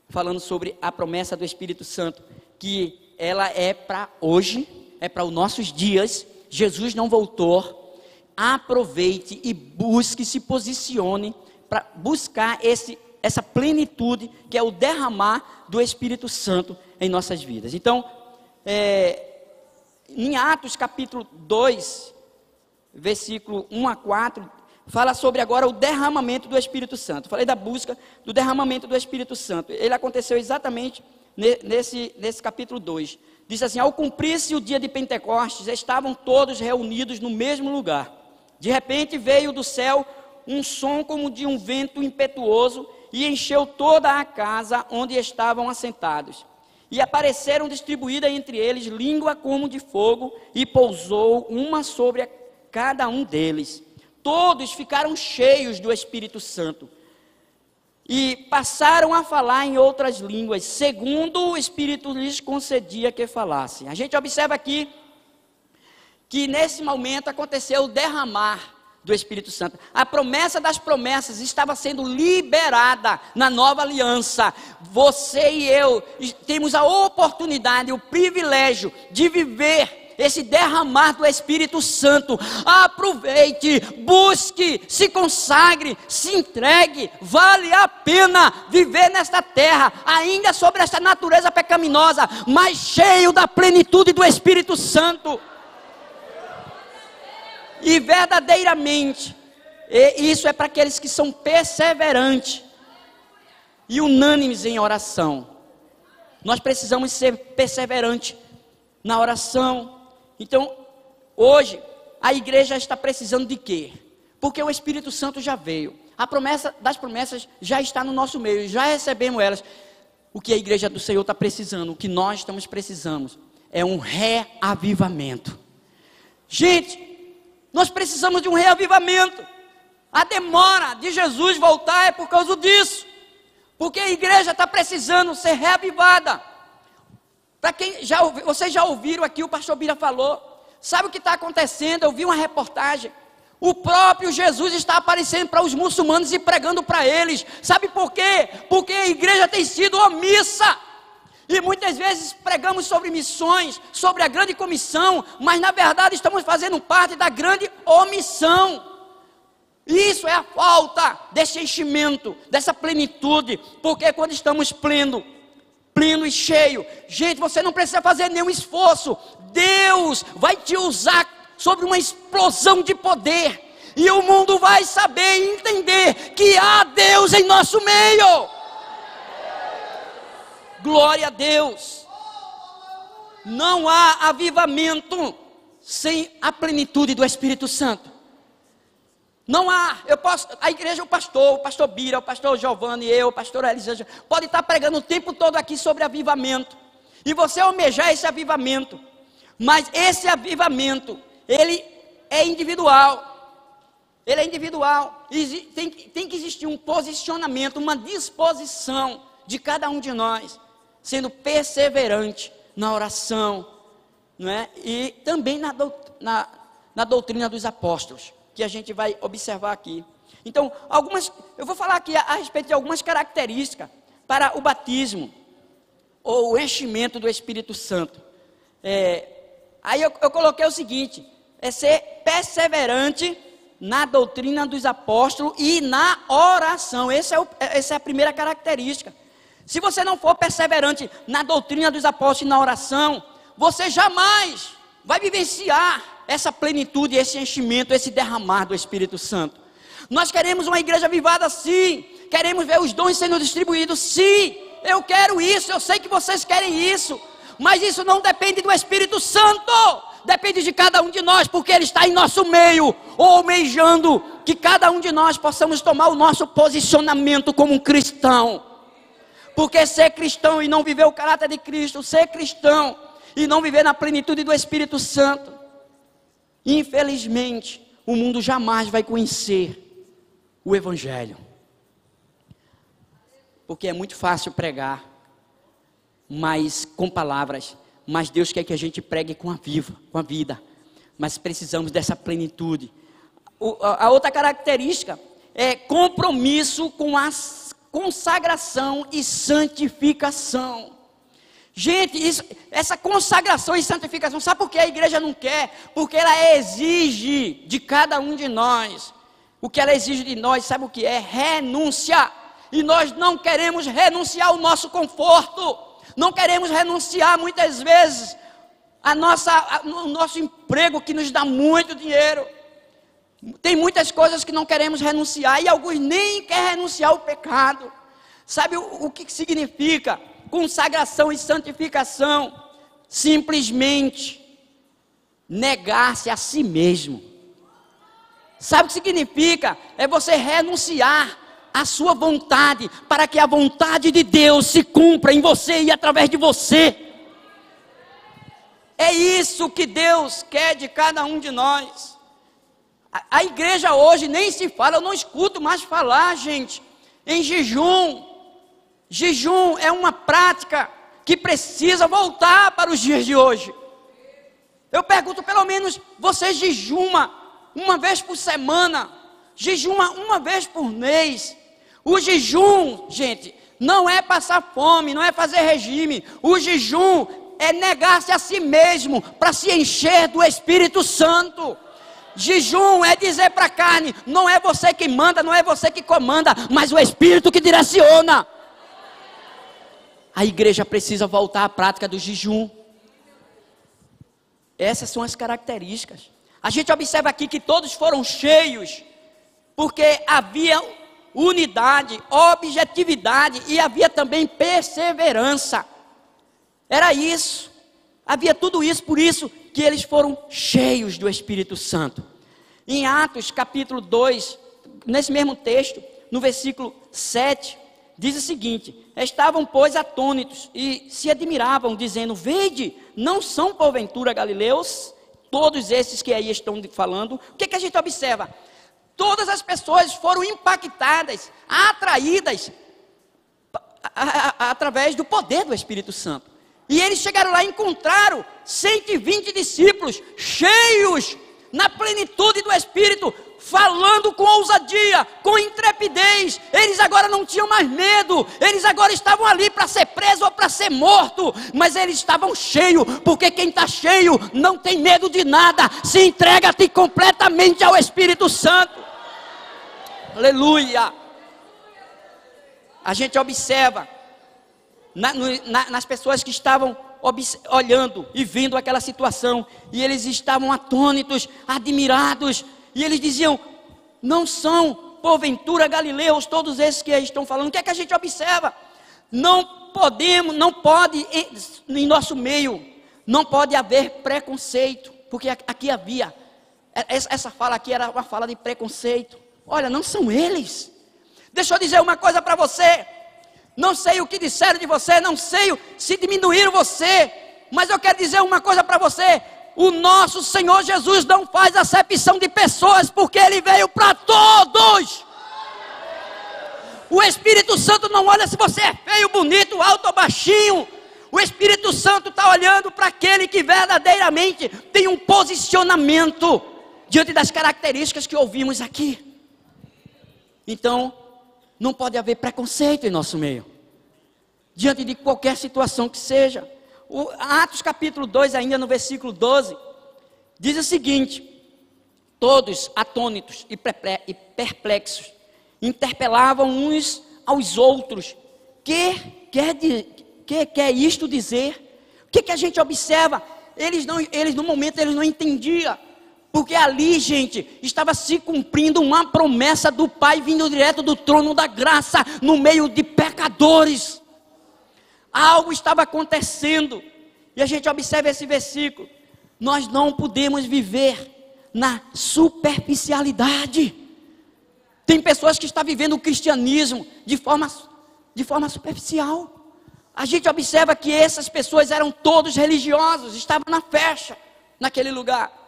falando sobre a promessa do Espírito Santo, que ela é para hoje, é para os nossos dias. Jesus não voltou. Aproveite e busque, se posicione para buscar essa plenitude, que é o derramar do Espírito Santo em nossas vidas. Então, em Atos capítulo 2, versículo 1 a 4, fala sobre agora o derramamento do Espírito Santo. Falei da busca do derramamento do Espírito Santo. Ele aconteceu exatamente nesse capítulo 2. Diz assim, ao cumprir-se o dia de Pentecostes, estavam todos reunidos no mesmo lugar. De repente veio do céu um som como de um vento impetuoso e encheu toda a casa onde estavam assentados. E apareceram distribuídas entre eles língua como de fogo e pousou uma sobre cada um deles. Todos ficaram cheios do Espírito Santo e passaram a falar em outras línguas, segundo o Espírito lhes concedia que falassem. A gente observa aqui que nesse momento aconteceu o derramar do Espírito Santo. A promessa das promessas estava sendo liberada na nova aliança. Você e eu temos a oportunidade, o privilégio de viver esse derramar do Espírito Santo. Aproveite, busque, se consagre, se entregue. Vale a pena viver nesta terra, ainda sobre esta natureza pecaminosa, mas cheio da plenitude do Espírito Santo. E verdadeiramente, isso é para aqueles que são perseverantes e unânimes em oração. Nós precisamos ser perseverantes na oração. Então, hoje, a igreja está precisando de quê? Porque o Espírito Santo já veio. A promessa das promessas já está no nosso meio, já recebemos elas. O que a igreja do Senhor está precisando, o que nós estamos precisando, é um reavivamento. Gente, nós precisamos de um reavivamento. A demora de Jesus voltar é por causa disso. Porque a igreja está precisando ser reavivada. Para quem vocês já ouviram aqui, o pastor Bira falou. Sabe o que está acontecendo? Eu vi uma reportagem. O próprio Jesus está aparecendo para os muçulmanos e pregando para eles. Sabe por quê? Porque a igreja tem sido omissa. E muitas vezes pregamos sobre missões, sobre a grande comissão, mas na verdade estamos fazendo parte da grande omissão. Isso é a falta desse enchimento, dessa plenitude. Porque quando estamos pleno e cheio, gente, você não precisa fazer nenhum esforço. Deus vai te usar sobre uma explosão de poder. E o mundo vai saber e entender que há Deus em nosso meio. Glória a Deus. Não há avivamento sem a plenitude do Espírito Santo. Não há. A igreja, o pastor Bira, o pastor Giovanni, eu, o pastor Elisângela, pode estar pregando o tempo todo aqui sobre avivamento. e você almejar esse avivamento. Mas esse avivamento, ele é individual. Ele é individual. Tem que existir um posicionamento, uma disposição de cada um de nós, sendo perseverante na oração, não é? E também na doutrina dos apóstolos, que a gente vai observar aqui. Então, eu vou falar aqui a respeito de algumas características para o batismo, ou o enchimento do Espírito Santo. Aí eu coloquei o seguinte: é ser perseverante na doutrina dos apóstolos e na oração. Essa é a primeira característica. Se você não for perseverante na doutrina dos apóstolos e na oração, você jamais vai vivenciar essa plenitude, esse enchimento, esse derramar do Espírito Santo. Nós queremos uma igreja avivada, sim. Queremos ver os dons sendo distribuídos, sim. Eu quero isso, eu sei que vocês querem isso. Mas isso não depende do Espírito Santo. Depende de cada um de nós, porque Ele está em nosso meio, almejando que cada um de nós possamos tomar o nosso posicionamento como um cristão. Porque ser cristão e não viver o caráter de Cristo, ser cristão e não viver na plenitude do Espírito Santo, infelizmente, o mundo jamais vai conhecer o Evangelho. Porque é muito fácil pregar, mas com palavras. Mas Deus quer que a gente pregue com a vida. Mas precisamos dessa plenitude. A outra característica é compromisso com a consagração e santificação. Gente, essa consagração e santificação, sabe por que a igreja não quer? Porque ela exige de cada um de nós. O que ela exige de nós, sabe o que é? Renúncia. E nós não queremos renunciar ao nosso conforto. Não queremos renunciar muitas vezes ao nosso emprego que nos dá muito dinheiro. Tem muitas coisas que não queremos renunciar, e alguns nem querem renunciar ao pecado. Sabe o que significa consagração e santificação? Simplesmente negar-se a si mesmo. Sabe o que significa? É você renunciar a sua vontade, para que a vontade de Deus se cumpra em você e através de você. É isso que Deus quer de cada um de nós. A igreja hoje nem se fala, eu não escuto mais falar, gente, em jejum. Jejum é uma prática que precisa voltar para os dias de hoje. Eu pergunto, pelo menos você jejuma uma vez por semana, jejuma uma vez por mês. O jejum, gente, não é passar fome, não é fazer regime. O jejum é negar-se a si mesmo para se encher do Espírito Santo. Jejum é dizer para a carne: não é você que manda, não é você que comanda, mas o Espírito que direciona. A igreja precisa voltar à prática do jejum. Essas são as características. A gente observa aqui que todos foram cheios, porque havia unidade, objetividade e havia também perseverança. Era isso, havia tudo isso, por isso que eles foram cheios do Espírito Santo. Em Atos capítulo 2, nesse mesmo texto, no versículo 7, diz o seguinte: estavam pois atônitos e se admiravam, dizendo: vede, não são porventura galileus todos esses que aí estão falando? O que a gente observa? Todas as pessoas foram impactadas, atraídas através do poder do Espírito Santo. E eles chegaram lá e encontraram 120 discípulos cheios na plenitude do Espírito, falando com ousadia, com intrepidez. Eles agora não tinham mais medo, eles agora estavam ali para ser preso ou para ser morto, mas eles estavam cheios, porque quem está cheio não tem medo de nada, se entrega-te completamente ao Espírito Santo. Aleluia. A gente observa nas pessoas que estavam olhando e vendo aquela situação, e eles estavam atônitos, admirados, e eles diziam: não são porventura galileus todos esses que aí estão falando? O que é que a gente observa? Não pode em nosso meio, não pode haver preconceito, porque aqui havia, essa fala aqui era uma fala de preconceito. Olha, não são eles. Deixa eu dizer uma coisa para você: não sei o que disseram de você, não sei se diminuíram você, mas eu quero dizer uma coisa para você: o nosso Senhor Jesus não faz acepção de pessoas, porque Ele veio para todos. O Espírito Santo não olha se você é feio, bonito, alto ou baixinho. O Espírito Santo está olhando para aquele que verdadeiramente tem um posicionamento diante das características que ouvimos aqui. Então, não pode haver preconceito em nosso meio, diante de qualquer situação que seja. Atos capítulo 2, ainda no versículo 12, diz o seguinte: todos atônitos e perplexos, interpelavam uns aos outros. Que quer isto dizer? O que a gente observa? Eles no momento eles não entendiam, porque ali, gente, estava se cumprindo uma promessa do Pai vindo direto do trono da graça, no meio de pecadores. Algo estava acontecendo, e a gente observa esse versículo. Nós não podemos viver na superficialidade. Tem pessoas que estão vivendo o cristianismo de forma superficial. A gente observa que essas pessoas eram todos religiosos, estavam na festa, naquele lugar.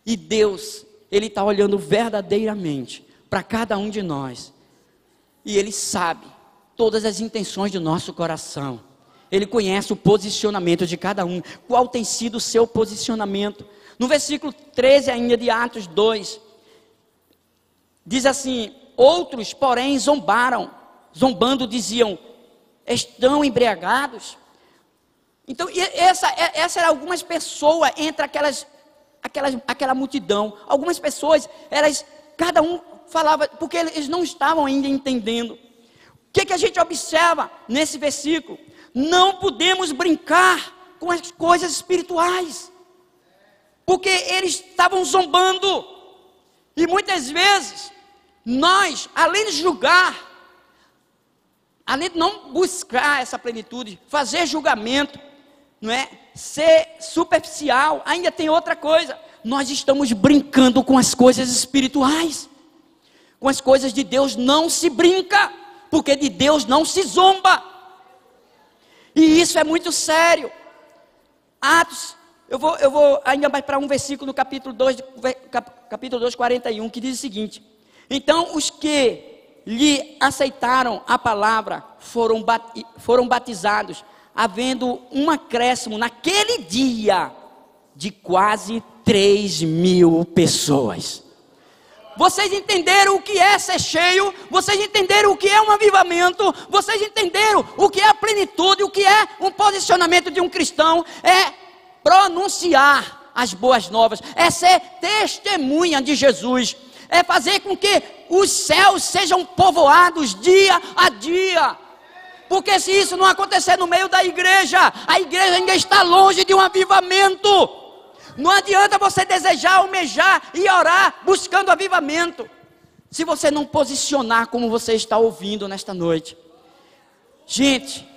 E Deus, Ele está olhando verdadeiramente para cada um de nós. E Ele sabe todas as intenções do nosso coração. Ele conhece o posicionamento de cada um. Qual tem sido o seu posicionamento? No versículo 13 ainda de Atos 2, diz assim: outros, porém, zombando diziam: estão embriagados? Então, essa era algumas pessoas entre aquela multidão. Algumas pessoas, cada um falava, porque eles não estavam ainda entendendo. O que a gente observa nesse versículo? Não podemos brincar com as coisas espirituais, porque eles estavam zombando. E muitas vezes nós, além de julgar, além de não buscar essa plenitude, fazer julgamento, não é? Ser superficial, ainda tem outra coisa: nós estamos brincando com as coisas espirituais. Com as coisas de Deus não se brinca, porque de Deus não se zomba. E isso é muito sério. Atos, eu vou ainda mais para um versículo no capítulo 2, 41, que diz o seguinte: então os que lhe aceitaram a palavra foram batizados, havendo um acréscimo naquele dia de quase 3.000 pessoas. Vocês entenderam o que é ser cheio? Vocês entenderam o que é um avivamento? Vocês entenderam o que é a plenitude? O que é um posicionamento de um cristão? É pronunciar as boas novas, é ser testemunha de Jesus, é fazer com que os céus sejam povoados dia a dia. Porque se isso não acontecer no meio da igreja, a igreja ainda está longe de um avivamento. Não adianta você desejar, almejar e orar buscando avivamento, se você não posicionar como você está ouvindo nesta noite. Gente,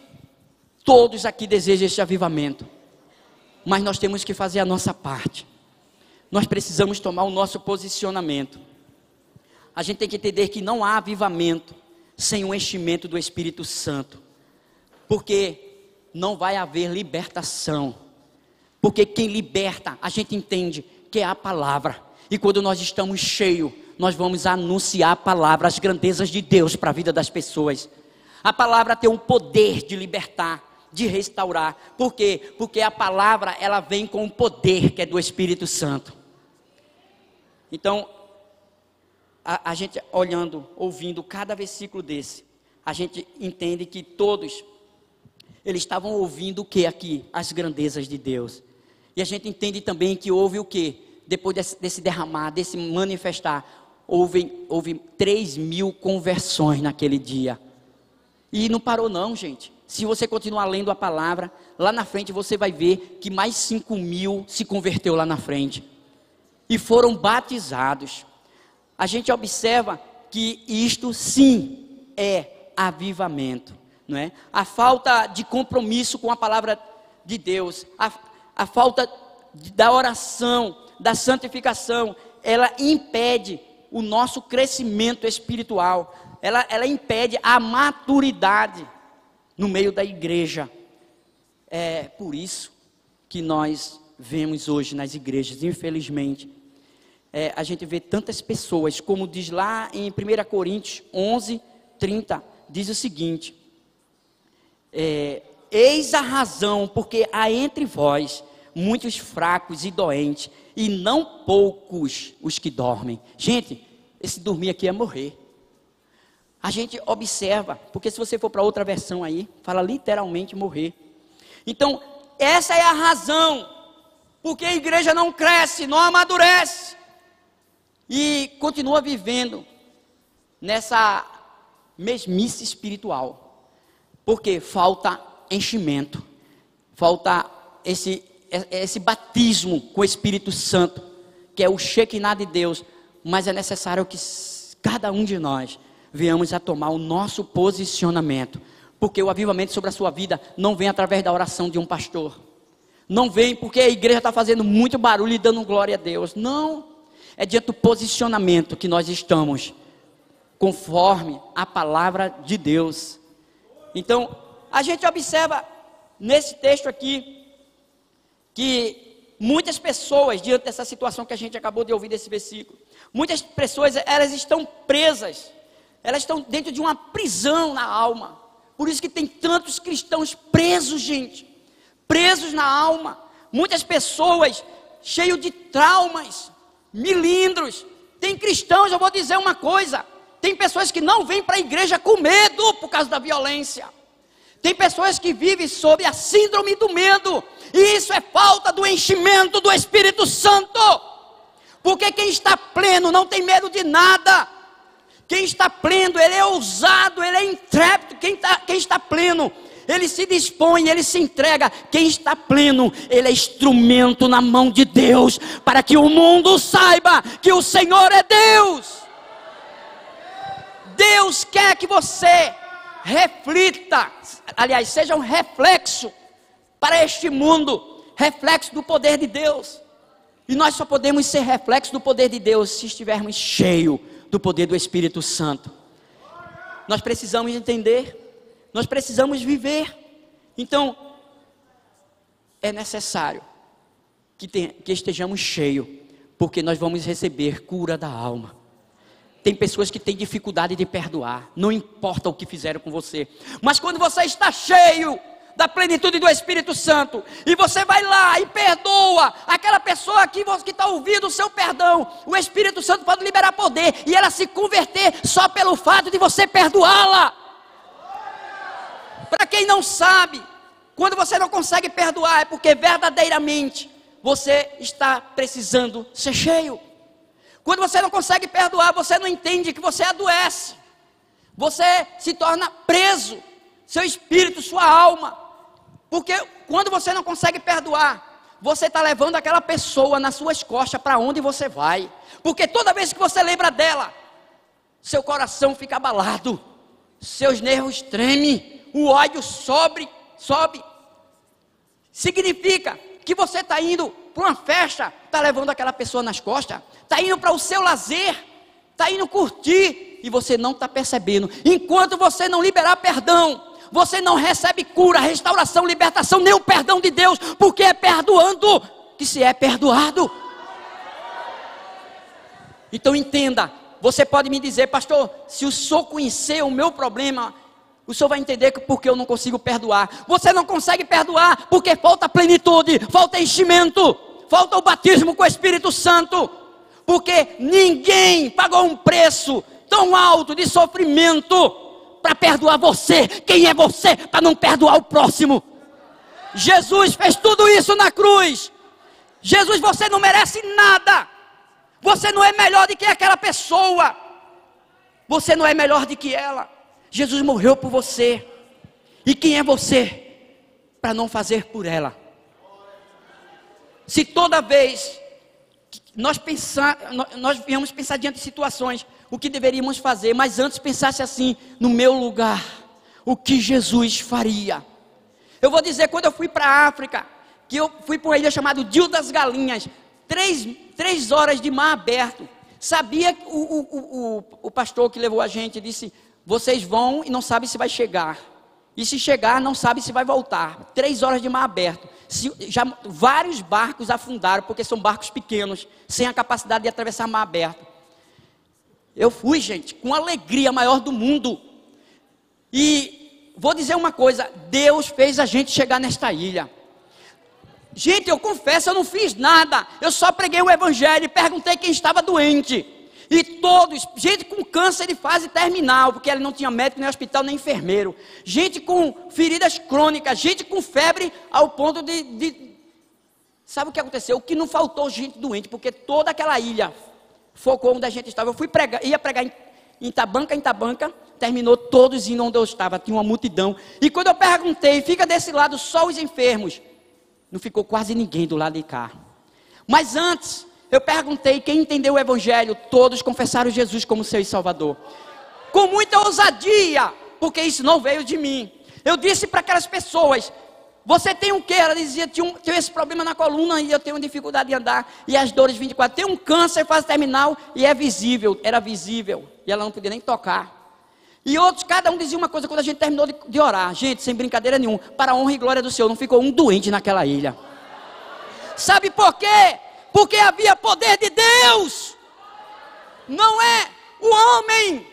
todos aqui desejam este avivamento, mas nós temos que fazer a nossa parte. Nós precisamos tomar o nosso posicionamento. A gente tem que entender que não há avivamento sem o enchimento do Espírito Santo, porque não vai haver libertação. Porque quem liberta, a gente entende que é a palavra. E quando nós estamos cheios, nós vamos anunciar a palavra, as grandezas de Deus para a vida das pessoas. A palavra tem um poder de libertar, de restaurar. Por quê? Porque a palavra, ela vem com o poder que é do Espírito Santo. Então, a gente olhando, ouvindo cada versículo desse, a gente entende que todos, eles estavam ouvindo o que aqui? As grandezas de Deus. E a gente entende também que houve o que? Depois desse derramar, desse manifestar, houve 3.000 conversões naquele dia. E não parou não, gente. Se você continuar lendo a palavra, lá na frente você vai ver que mais 5.000 se converteu lá na frente. E foram batizados. A gente observa que isto sim é avivamento, não é? A falta de compromisso com a palavra de Deus, a falta da oração, da santificação, ela impede o nosso crescimento espiritual. ela impede a maturidade no meio da igreja. É por isso que nós vemos hoje nas igrejas, infelizmente, a gente vê tantas pessoas, como diz lá em 1 Coríntios 11:30, diz o seguinte: eis a razão, porque há entre vós muitos fracos e doentes, e não poucos os que dormem. Gente, esse dormir aqui é morrer. A gente observa, porque se você for para outra versão aí, fala literalmente morrer. Então, essa é a razão, porque a igreja não cresce, não amadurece, e continua vivendo nessa mesmice espiritual, porque falta enchimento, falta esse batismo com o Espírito Santo, que é o Shekinah de Deus. Mas é necessário que cada um de nós venhamos a tomar o nosso posicionamento, porque o avivamento sobre a sua vida não vem através da oração de um pastor, não vem porque a igreja está fazendo muito barulho e dando glória a Deus, não, é diante do posicionamento que nós estamos, conforme a palavra de Deus. Então, a gente observa nesse texto aqui, que muitas pessoas, diante dessa situação que a gente acabou de ouvir desse versículo, muitas pessoas, elas estão presas, elas estão dentro de uma prisão na alma. Por isso que tem tantos cristãos presos, gente, presos na alma. Muitas pessoas cheios de traumas, milindros. Tem cristãos, eu vou dizer uma coisa, tem pessoas que não vêm para a igreja com medo por causa da violência. Tem pessoas que vivem sob a síndrome do medo, e isso é falta do enchimento do Espírito Santo, porque quem está pleno não tem medo de nada. Quem está pleno, ele é ousado, ele é intrépido. Quem está pleno, ele se dispõe, ele se entrega. Quem está pleno, ele é instrumento na mão de Deus, para que o mundo saiba que o Senhor é Deus. Deus quer que você reflita, aliás, seja um reflexo para este mundo, reflexo do poder de Deus. E nós só podemos ser reflexo do poder de Deus se estivermos cheios do poder do Espírito Santo. Nós precisamos entender, nós precisamos viver. Então, é necessário que estejamos cheios, porque nós vamos receber cura da alma. Tem pessoas que têm dificuldade de perdoar, não importa o que fizeram com você, mas quando você está cheio da plenitude do Espírito Santo, e você vai lá e perdoa aquela pessoa que está ouvindo o seu perdão, o Espírito Santo pode liberar poder, e ela se converter só pelo fato de você perdoá-la. Para quem não sabe, quando você não consegue perdoar, é porque verdadeiramente você está precisando ser cheio. Quando você não consegue perdoar, você não entende que você adoece, você se torna preso, seu espírito, sua alma, porque quando você não consegue perdoar, você está levando aquela pessoa nas suas costas para onde você vai, porque toda vez que você lembra dela, seu coração fica abalado, seus nervos tremem, o ódio sobe, significa que você está indo para uma festa, está levando aquela pessoa nas costas, está indo para o seu lazer, está indo curtir, e você não está percebendo. Enquanto você não liberar perdão, você não recebe cura, restauração, libertação, nem o perdão de Deus, porque é perdoando que se é perdoado. Então entenda, você pode me dizer: pastor, se o senhor conhecer o meu problema, o senhor vai entender porque eu não consigo perdoar. Você não consegue perdoar porque falta plenitude, falta enchimento, falta o batismo com o Espírito Santo, porque ninguém pagou um preço tão alto de sofrimento para perdoar você. Quem é você para não perdoar o próximo? Jesus fez tudo isso na cruz. Jesus, você não merece nada, você não é melhor do que aquela pessoa, você não é melhor do que ela. Jesus morreu por você, e quem é você para não fazer por ela? Se toda vez nós viemos pensar diante de situações, o que deveríamos fazer, mas antes pensasse assim: no meu lugar, o que Jesus faria? Eu vou dizer, quando eu fui para a África, que eu fui para uma ilha chamada Diu das Galinhas, 3 horas de mar aberto. Sabia que o pastor que levou a gente disse: vocês vão e não sabem se vai chegar. E se chegar, não sabe se vai voltar. 3 horas de mar aberto. Vários barcos afundaram, porque são barcos pequenos, sem a capacidade de atravessar mar aberto. Eu fui, gente, com a alegria maior do mundo. E vou dizer uma coisa, Deus fez a gente chegar nesta ilha. Gente, eu confesso, eu não fiz nada. Eu só preguei o evangelho e perguntei quem estava doente. E todos, gente com câncer de fase terminal, porque ele não tinha médico, nem hospital, nem enfermeiro. Gente com feridas crônicas, gente com febre ao ponto de... Sabe o que aconteceu? O que não faltou gente doente, porque toda aquela ilha focou onde a gente estava. Eu fui pregar, ia pregar em Tabanca, terminou todos indo onde eu estava, tinha uma multidão. E quando eu perguntei, fica desse lado só os enfermos, não ficou quase ninguém do lado de cá. Mas antes, eu perguntei quem entendeu o evangelho, todos confessaram Jesus como seu Salvador. Com muita ousadia, porque isso não veio de mim. Eu disse para aquelas pessoas, você tem o quê? Ela dizia, tinha esse problema na coluna e eu tenho dificuldade de andar. E as dores 24, tem um câncer, fase terminal e é visível, era visível. E ela não podia nem tocar. E outros, cada um dizia uma coisa quando a gente terminou de orar. Gente, sem brincadeira nenhuma, para a honra e glória do Senhor, não ficou um doente naquela ilha. Sabe por quê? Porque havia poder de Deus. Não é o homem,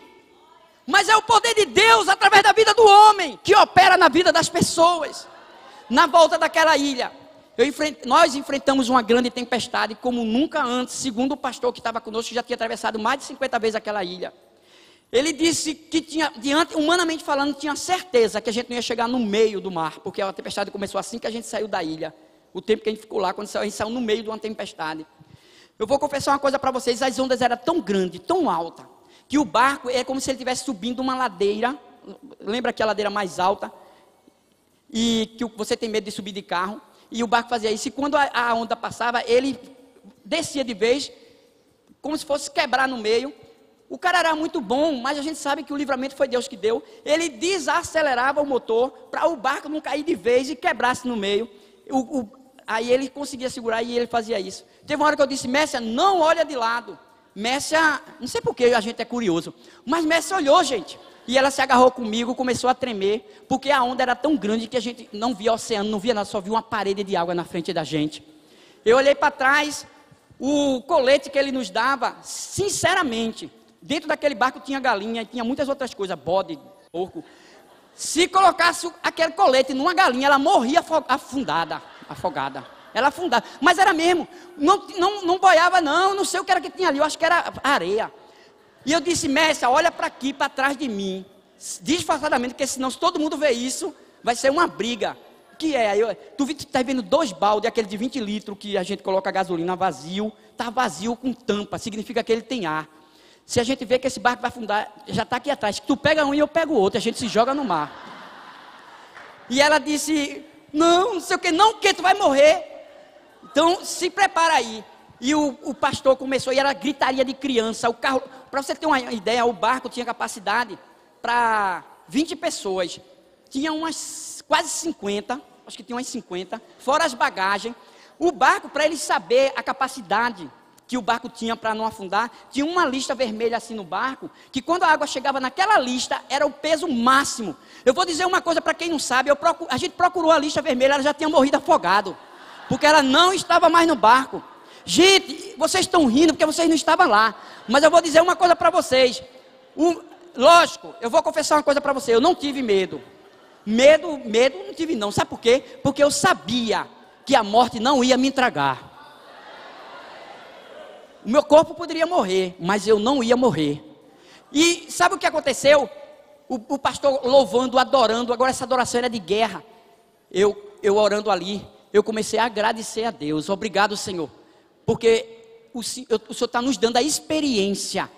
mas é o poder de Deus através da vida do homem, que opera na vida das pessoas. Na volta daquela ilha, nós enfrentamos uma grande tempestade, como nunca antes, segundo o pastor que estava conosco, que já tinha atravessado mais de 50 vezes aquela ilha. Ele disse que humanamente falando, tinha certeza que a gente não ia chegar no meio do mar, porque a tempestade começou assim que a gente saiu da ilha. O tempo que a gente ficou lá, quando a gente saiu no meio de uma tempestade. Eu vou confessar uma coisa para vocês, as ondas eram tão grandes, tão altas, que o barco é como se ele estivesse subindo uma ladeira. Lembra que a ladeira mais alta? E que você tem medo de subir de carro. E o barco fazia isso, e quando a onda passava, ele descia de vez, como se fosse quebrar no meio. O cara era muito bom, mas a gente sabe que o livramento foi Deus que deu. Ele desacelerava o motor, para o barco não cair de vez e quebrasse no meio. Aí ele conseguia segurar e ele fazia isso. Teve uma hora que eu disse, Messia, não olha de lado. Messia, não sei porque a gente é curioso, mas Messia olhou, gente. E ela se agarrou comigo, começou a tremer, porque a onda era tão grande que a gente não via oceano, não via nada, só via uma parede de água na frente da gente. Eu olhei para trás, o colete que ele nos dava, sinceramente, dentro daquele barco tinha galinha, tinha muitas outras coisas, bode, porco. Se colocasse aquele colete numa galinha, ela morria afogada. Ela afundava, mas era mesmo, não boiava não sei o que era que tinha ali, eu acho que era areia. E eu disse, Messia, olha para aqui, para trás de mim, disfarçadamente, porque senão se todo mundo ver isso, vai ser uma briga. Que é, tu está vendo 2 baldes, aquele de 20 litros, que a gente coloca a gasolina vazio, está vazio com tampa, significa que ele tem ar. Se a gente vê que esse barco vai afundar, já está aqui atrás. Tu pega um e eu pego o outro. A gente se joga no mar. E ela disse, não sei o que, não, que tu vai morrer. Então, se prepara aí. E o pastor começou, e era gritaria de criança. O carro, para você ter uma ideia, o barco tinha capacidade para 20 pessoas. Tinha umas quase 50, acho que tinha umas 50, fora as bagagens. O barco, para eles saber a capacidade que o barco tinha para não afundar, tinha uma lista vermelha assim no barco, que quando a água chegava naquela lista, era o peso máximo. Eu vou dizer uma coisa para quem não sabe, a gente procurou a lista vermelha, ela já tinha morrido afogado, porque ela não estava mais no barco. Gente, vocês estão rindo porque vocês não estavam lá, mas eu vou dizer uma coisa para vocês, lógico, eu vou confessar uma coisa para vocês, eu não tive medo, não tive não, sabe por quê? Porque eu sabia que a morte não ia me entregar. O meu corpo poderia morrer, mas eu não ia morrer. E sabe o que aconteceu? O pastor louvando, adorando, agora essa adoração era de guerra. Eu orando ali, eu comecei a agradecer a Deus. Obrigado, Senhor, porque o Senhor está nos dando a experiência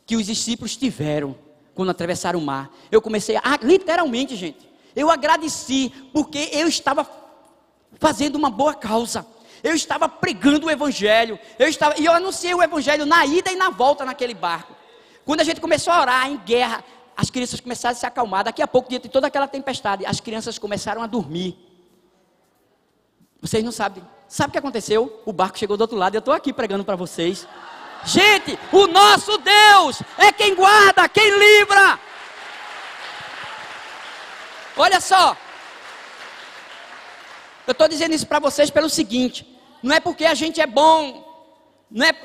que os discípulos tiveram quando atravessaram o mar. Eu comecei literalmente, gente, eu agradeci, porque eu estava fazendo uma boa causa. Eu estava pregando o evangelho, e eu anunciei o evangelho na ida e na volta naquele barco. Quando a gente começou a orar em guerra, as crianças começaram a se acalmar. Daqui a pouco, diante de toda aquela tempestade, as crianças começaram a dormir. Vocês não sabem. Sabe o que aconteceu? O barco chegou do outro lado e eu estou aqui pregando para vocês. Gente, o nosso Deus é quem guarda, quem livra. Olha só. Eu estou dizendo isso para vocês pelo seguinte: não é porque a gente é bom,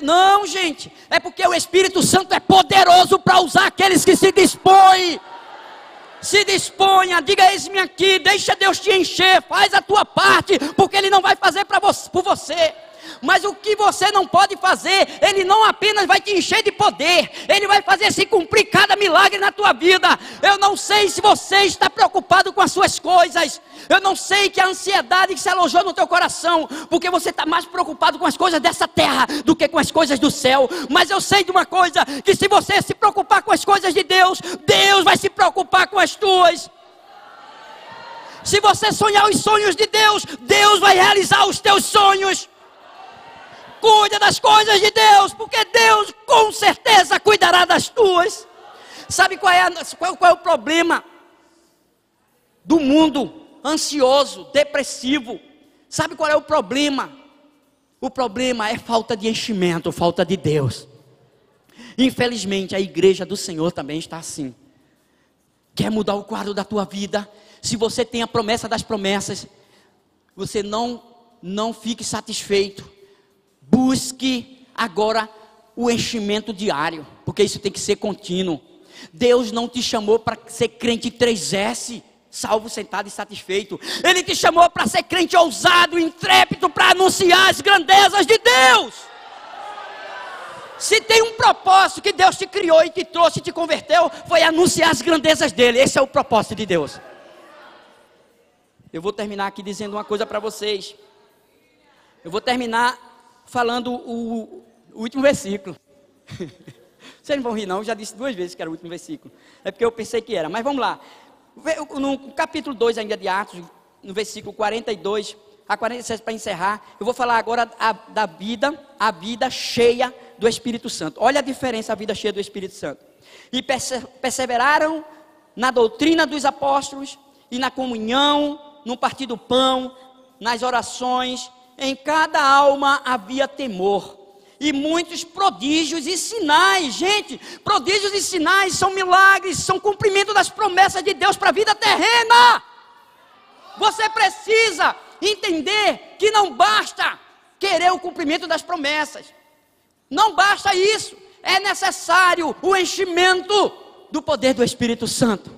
não, gente, é porque o Espírito Santo é poderoso para usar aqueles que se dispõem. Se disponha, diga: eis-me aqui, deixa Deus te encher, faz a tua parte, porque Ele não vai fazer por você. Mas o que você não pode fazer, Ele não apenas vai te encher de poder, Ele vai fazer se cumprir cada milagre na tua vida. Eu não sei se você está preocupado com as suas coisas, eu não sei que a ansiedade que se alojou no teu coração, porque você está mais preocupado com as coisas dessa terra do que com as coisas do céu. Mas eu sei de uma coisa, que se você se preocupar com as coisas de Deus, Deus vai se preocupar com as tuas. Se você sonhar os sonhos de Deus, Deus vai realizar os teus sonhos. Cuida das coisas de Deus, porque Deus com certeza cuidará das tuas. Sabe qual é o problema do mundo ansioso, depressivo? Sabe qual é o problema? O problema é falta de enchimento, falta de Deus. Infelizmente a igreja do Senhor também está assim. Quer mudar o quadro da tua vida? Se você tem a promessa das promessas, você não fique satisfeito. Busque agora o enchimento diário, porque isso tem que ser contínuo. Deus não te chamou para ser crente 3S, salvo, sentado e satisfeito. Ele te chamou para ser crente ousado, intrépido, para anunciar as grandezas de Deus. Se tem um propósito que Deus te criou e te trouxe e te converteu, foi anunciar as grandezas dele. Esse é o propósito de Deus. Eu vou terminar aqui dizendo uma coisa para vocês. Eu vou terminar falando o último versículo. Vocês não vão rir não, eu já disse 2 vezes que era o último versículo. É porque eu pensei que era, mas vamos lá. No capítulo 2 ainda de Atos, no versículo 42 a 47, para encerrar, eu vou falar agora a vida cheia do Espírito Santo. Olha a diferença, a vida cheia do Espírito Santo. E perseveraram na doutrina dos apóstolos, e na comunhão, no partir do pão, nas orações. Em cada alma havia temor, e muitos prodígios e sinais. Gente, prodígios e sinais são milagres, são cumprimento das promessas de Deus para a vida terrena. Você precisa entender que não basta querer o cumprimento das promessas, não basta isso, é necessário o enchimento do poder do Espírito Santo.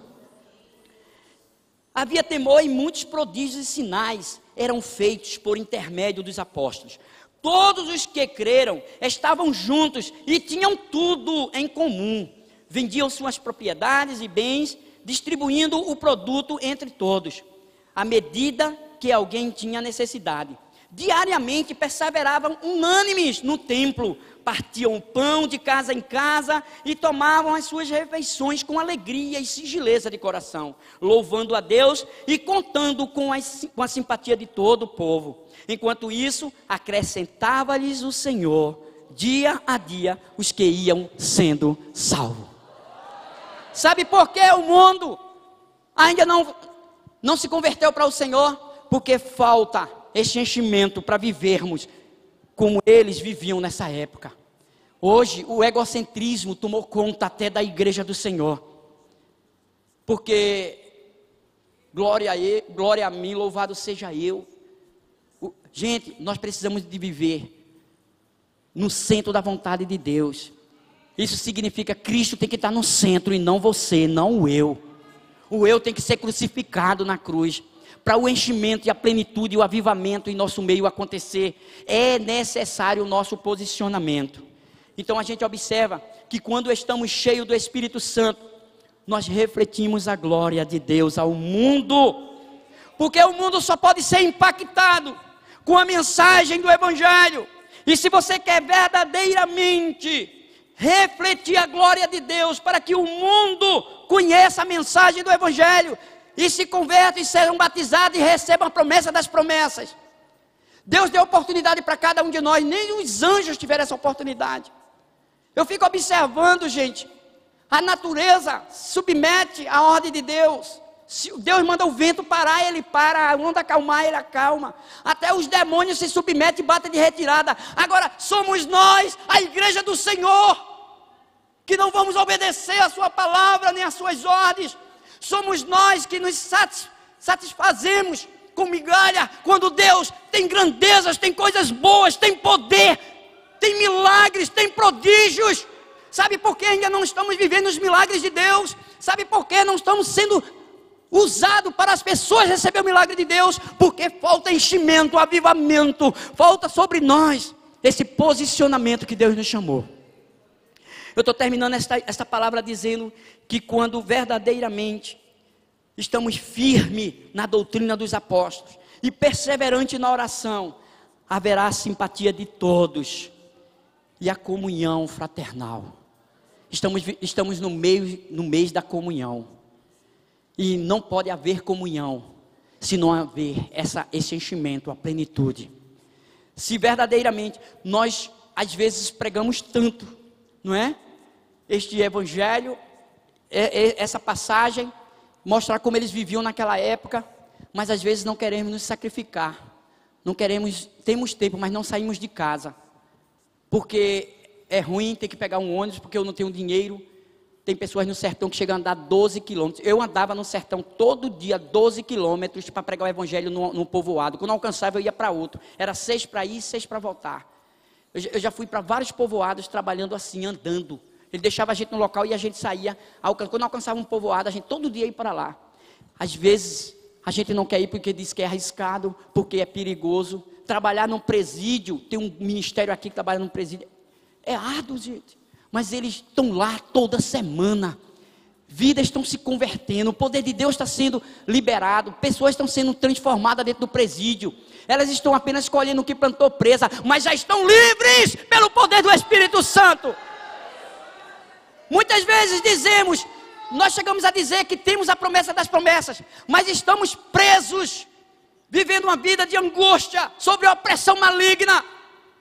Havia temor, e muitos prodígios e sinais eram feitos por intermédio dos apóstolos. Todos os que creram estavam juntos e tinham tudo em comum. Vendiam suas propriedades e bens, distribuindo o produto entre todos, à medida que alguém tinha necessidade. Diariamente perseveravam unânimes no templo, partiam o pão de casa em casa e tomavam as suas refeições com alegria e singeleza de coração, louvando a Deus e contando com a simpatia de todo o povo. Enquanto isso, acrescentava-lhes o Senhor, dia a dia, os que iam sendo salvos. Sabe por que o mundo ainda não se converteu para o Senhor? Porque falta este enchimento para vivermos como eles viviam nessa época. Hoje o egocentrismo tomou conta até da igreja do Senhor, porque glória a mim, louvado seja eu. Gente, nós precisamos de viver no centro da vontade de Deus. Isso significa que Cristo tem que estar no centro e não você, não o eu. O eu tem que ser crucificado na cruz. Para o enchimento e a plenitude e o avivamento em nosso meio acontecer, é necessário o nosso posicionamento. Então a gente observa que quando estamos cheios do Espírito Santo, nós refletimos a glória de Deus ao mundo. Porque o mundo só pode ser impactado com a mensagem do Evangelho. E se você quer verdadeiramente refletir a glória de Deus, para que o mundo conheça a mensagem do Evangelho, e se convertam e sejam batizados e recebam a promessa das promessas. Deus deu oportunidade para cada um de nós, nem os anjos tiveram essa oportunidade. Eu fico observando, gente, a natureza submete à ordem de Deus. Se Deus manda o vento parar, ele para, a onda acalmar, ele acalma. Até os demônios se submetem e batem de retirada. Agora, somos nós, a igreja do Senhor, que não vamos obedecer a sua palavra, nem as suas ordens. Somos nós que nos satisfazemos com migalha, quando Deus tem grandezas, tem coisas boas, tem poder, tem milagres, tem prodígios. Sabe por que ainda não estamos vivendo os milagres de Deus? Sabe por que não estamos sendo usados para as pessoas receber o milagre de Deus? Porque falta enchimento, avivamento, falta sobre nós esse posicionamento que Deus nos chamou. Eu estou terminando esta palavra dizendo que quando verdadeiramente estamos firmes na doutrina dos apóstolos e perseverantes na oração, haverá a simpatia de todos e a comunhão fraternal. Estamos no mês da comunhão, e não pode haver comunhão se não haver esse enchimento, a plenitude. Se verdadeiramente nós às vezes pregamos tanto, não é? Este evangelho, essa passagem, mostrar como eles viviam naquela época, mas às vezes não queremos nos sacrificar, temos tempo, mas não saímos de casa, porque é ruim ter que pegar um ônibus, porque eu não tenho dinheiro. Tem pessoas no sertão que chegam a andar 12 quilômetros, eu andava no sertão todo dia 12 quilômetros para pregar o evangelho no povoado, quando eu alcançava eu ia para outro, era 6 para ir, 6 para voltar. Eu já fui para vários povoados trabalhando assim, andando. Ele deixava a gente no local e a gente saía. Quando alcançava um povoado, a gente todo dia ia para lá. Às vezes, a gente não quer ir porque diz que é arriscado, porque é perigoso. Trabalhar num presídio, tem um ministério aqui que trabalha num presídio. É árduo, gente. Mas eles estão lá toda semana. Vidas estão se convertendo. O poder de Deus está sendo liberado. Pessoas estão sendo transformadas dentro do presídio. Elas estão apenas escolhendo o que plantou presa, mas já estão livres pelo poder do Espírito Santo. Muitas vezes nós chegamos a dizer que temos a promessa das promessas, mas estamos presos, vivendo uma vida de angústia, sobre a opressão maligna,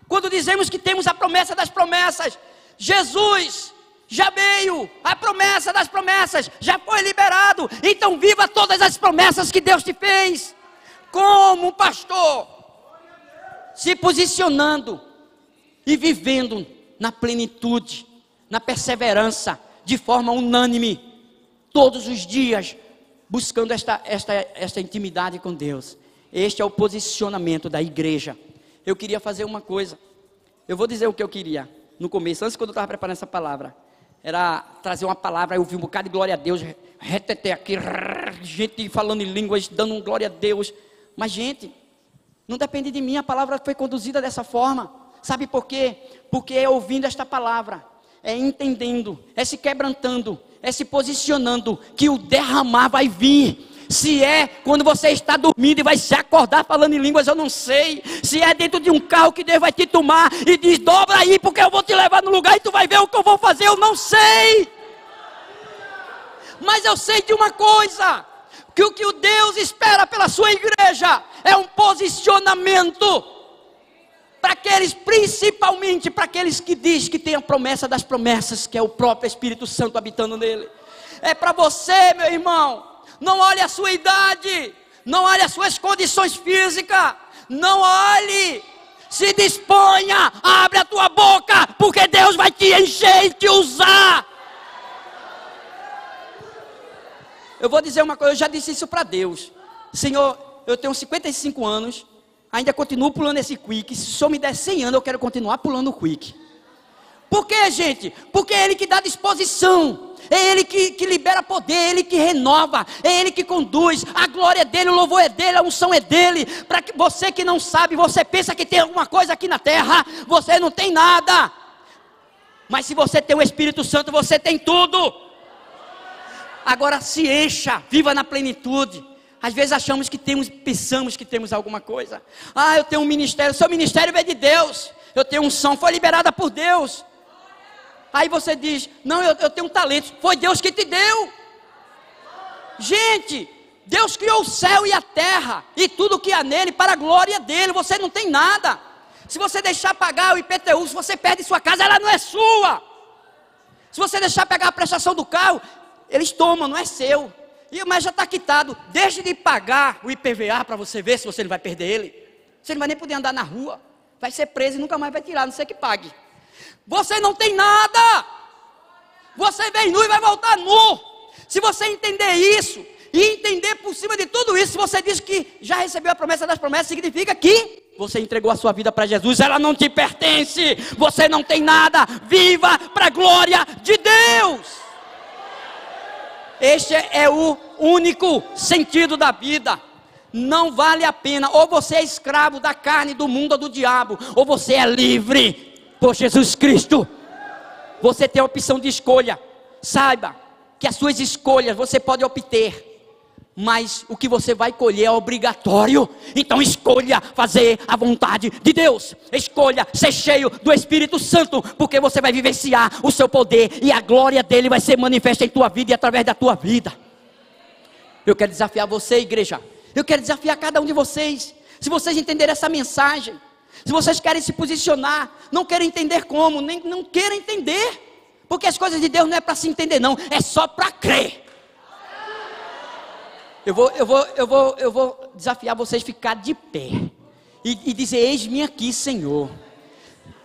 quando dizemos que temos a promessa das promessas. Jesus já veio, a promessa das promessas já foi liberado, então viva todas as promessas que Deus te fez, como um pastor, se posicionando e vivendo na plenitude, na perseverança, de forma unânime, todos os dias, buscando esta intimidade com Deus. Este é o posicionamento da igreja. Eu queria fazer uma coisa, eu vou dizer o que eu queria, no começo, antes quando eu estava preparando essa palavra, era trazer uma palavra, eu vi um bocado de glória a Deus, retetei aqui, gente falando em línguas, dando um glória a Deus, mas gente, não depende de mim, a palavra foi conduzida dessa forma. Sabe por quê? Porque é ouvindo esta palavra, é entendendo, é se quebrantando, é se posicionando, que o derramar vai vir. Se é quando você está dormindo e vai se acordar falando em línguas, eu não sei. Se é dentro de um carro que Deus vai te tomar e diz, dobra aí porque eu vou te levar no lugar e tu vai ver o que eu vou fazer, eu não sei. Mas eu sei de uma coisa, que o que o Deus espera pela sua igreja é um posicionamento para aqueles, principalmente para aqueles que diz que tem a promessa das promessas, que é o próprio Espírito Santo habitando nele. É para você, meu irmão. Não olhe a sua idade, não olhe as suas condições físicas, não olhe, se disponha, abre a tua boca, porque Deus vai te encher e te usar. Eu vou dizer uma coisa, eu já disse isso para Deus. Senhor, eu tenho 55 anos, ainda continuo pulando esse quick. Se o Senhor me der 100 anos, eu quero continuar pulando o quick. Por quê, gente? Porque é Ele que dá disposição, é Ele que libera poder, é Ele que renova, é Ele que conduz. A glória é dEle, o louvor é dEle, a unção é dEle. Para que você que não sabe, você pensa que tem alguma coisa aqui na terra, você não tem nada. Mas se você tem o Espírito Santo, você tem tudo. Agora se encha, viva na plenitude. Às vezes pensamos que temos alguma coisa. Eu tenho um ministério, seu ministério veio de Deus. Eu tenho unção, foi liberada por Deus. Aí você diz, não, eu tenho um talento, foi Deus que te deu. Gente, Deus criou o céu e a terra, e tudo que há nele, para a glória dele. Você não tem nada. Se você deixar pagar o IPTU, se você perde sua casa, ela não é sua. Se você deixar pegar a prestação do carro, eles tomam, não é seu. Mas já está quitado. Deixe de pagar o IPVA para você ver se você não vai perder ele. Você não vai nem poder andar na rua. Vai ser preso e nunca mais vai tirar, a não ser que pague. Você não tem nada. Você vem nu e vai voltar nu. Se você entender isso, e entender por cima de tudo isso, se você diz que já recebeu a promessa das promessas, significa que você entregou a sua vida para Jesus. Ela não te pertence, você não tem nada. Viva para a glória de Deus. Este é o único sentido da vida. Não vale a pena, ou você é escravo da carne, do mundo ou do diabo, ou você é livre por Jesus Cristo. Você tem a opção de escolha. Saiba que as suas escolhas você pode obter, mas o que você vai colher é obrigatório. Então escolha fazer a vontade de Deus. Escolha ser cheio do Espírito Santo, porque você vai vivenciar o seu poder, e a glória dele vai ser manifesta em tua vida e através da tua vida. Eu quero desafiar você, igreja. Eu quero desafiar cada um de vocês. Se vocês entenderem essa mensagem, se vocês querem se posicionar, não querem entender como, nem não querem entender, porque as coisas de Deus não é para se entender não, é só para crer. Eu vou desafiar vocês a ficar de pé e dizer: eis-me aqui, Senhor.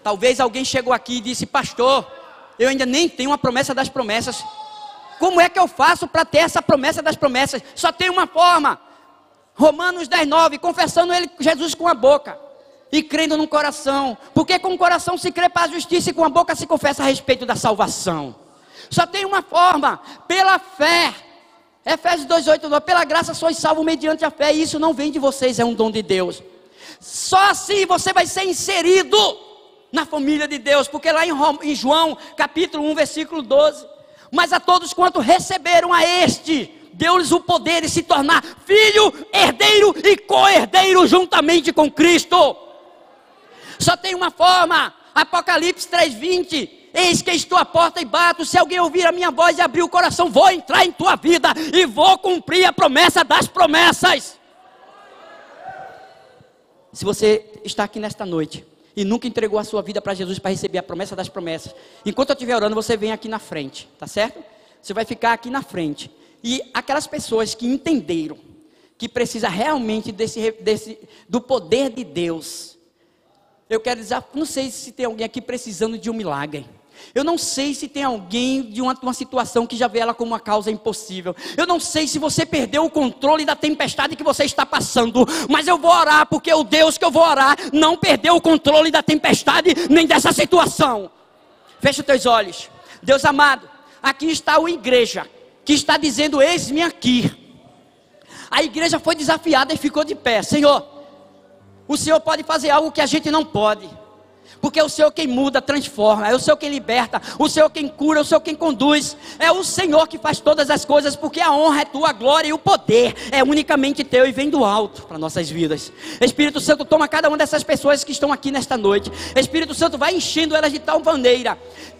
Talvez alguém chegou aqui e disse: pastor, eu ainda nem tenho a promessa das promessas. Como é que eu faço para ter essa promessa das promessas? Só tem uma forma. Romanos 10:9, confessando Jesus com a boca e crendo no coração, porque com o coração se crê para a justiça e com a boca se confessa a respeito da salvação. Só tem uma forma: pela fé. Efésios 2:8, pela graça sois salvos mediante a fé, e isso não vem de vocês, é um dom de Deus. Só assim você vai ser inserido na família de Deus, porque lá em João capítulo 1 versículo 12, mas a todos quanto receberam a este, deu-lhes o poder de se tornar filho, herdeiro e co-herdeiro juntamente com Cristo. Só tem uma forma. Apocalipse 3:20, eis que estou à porta e bato, se alguém ouvir a minha voz e abrir o coração, vou entrar em tua vida e vou cumprir a promessa das promessas. Se você está aqui nesta noite e nunca entregou a sua vida para Jesus para receber a promessa das promessas, enquanto eu estiver orando, você vem aqui na frente, tá certo? Você vai ficar aqui na frente. E aquelas pessoas que entenderam que precisa realmente do poder de Deus, eu quero dizer, não sei se tem alguém aqui precisando de um milagre. Eu não sei se tem alguém de uma situação que já vê ela como uma causa impossível. Eu não sei se você perdeu o controle da tempestade que você está passando, mas eu vou orar, porque o Deus que eu vou orar não perdeu o controle da tempestade, nem dessa situação. Fecha os teus olhos. Deus amado, aqui está a igreja que está dizendo: eis-me aqui. A igreja foi desafiada e ficou de pé. Senhor, o Senhor pode fazer algo que a gente não pode, porque é o Senhor quem muda, transforma, é o Senhor quem liberta, o Senhor quem cura, é o Senhor quem conduz, é o Senhor que faz todas as coisas, porque a honra é tua, a glória e o poder é unicamente teu e vem do alto para nossas vidas. Espírito Santo, toma cada uma dessas pessoas que estão aqui nesta noite. Espírito Santo, vai enchendo elas de tal maneira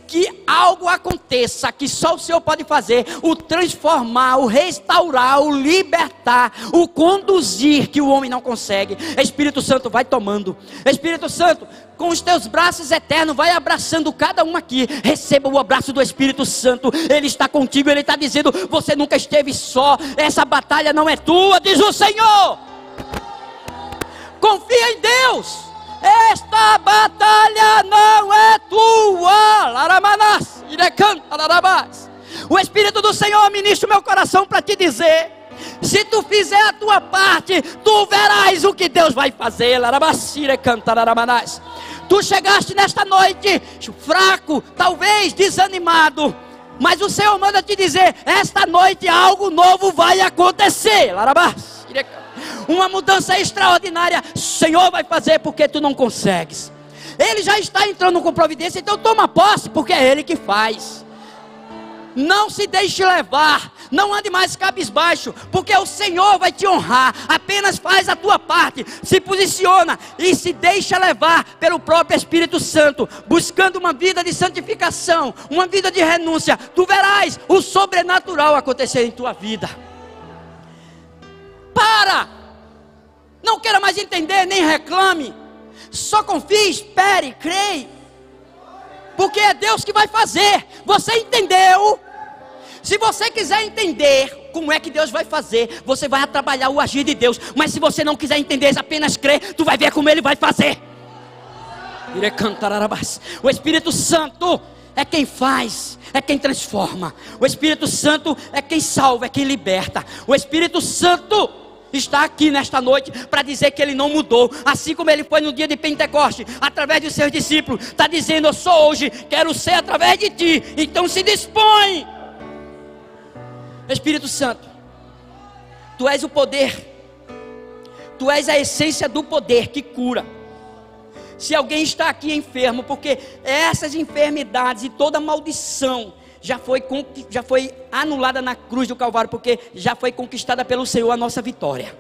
que algo aconteça que só o Senhor pode fazer, o transformar, o restaurar, o libertar, o conduzir, que o homem não consegue. Espírito Santo, vai tomando. Espírito Santo, com os teus braços eternos, vai abraçando cada um aqui. Receba o abraço do Espírito Santo. Ele está contigo, ele está dizendo: você nunca esteve só, essa batalha não é tua, diz o Senhor. Confia em Deus. Esta batalha não é tua. Laramanás, irecanta, larabás. O Espírito do Senhor ministra o meu coração para te dizer: se tu fizer a tua parte, tu verás o que Deus vai fazer. Larabás, irecanta, laramanás. Tu chegaste nesta noite fraco, talvez desanimado, mas o Senhor manda te dizer: esta noite algo novo vai acontecer. Larabás, irecanta. Uma mudança extraordinária o Senhor vai fazer, porque tu não consegues. Ele já está entrando com providência, então toma posse, porque é Ele que faz. Não se deixe levar, não ande mais cabisbaixo, porque o Senhor vai te honrar. Apenas faz a tua parte, se posiciona e se deixa levar pelo próprio Espírito Santo, buscando uma vida de santificação, uma vida de renúncia. Tu verás o sobrenatural acontecer em tua vida. Para! Não queira mais entender, nem reclame. Só confie, espere, creia. Porque é Deus que vai fazer. Você entendeu? Se você quiser entender como é que Deus vai fazer, você vai trabalhar o agir de Deus. Mas se você não quiser entender, apenas crer, tu vai ver como Ele vai fazer. O Espírito Santo, é quem faz, é quem transforma. O Espírito Santo é quem salva, é quem liberta. O Espírito Santo está aqui nesta noite para dizer que Ele não mudou, assim como Ele foi no dia de Pentecoste, através dos seus discípulos. Está dizendo: eu sou hoje, quero ser através de ti. Então se dispõe. Espírito Santo, Tu és o poder, Tu és a essência do poder que cura. Se alguém está aqui enfermo, porque essas enfermidades e toda maldição já foi anulada na cruz do Calvário, porque já foi conquistada pelo Senhor a nossa vitória.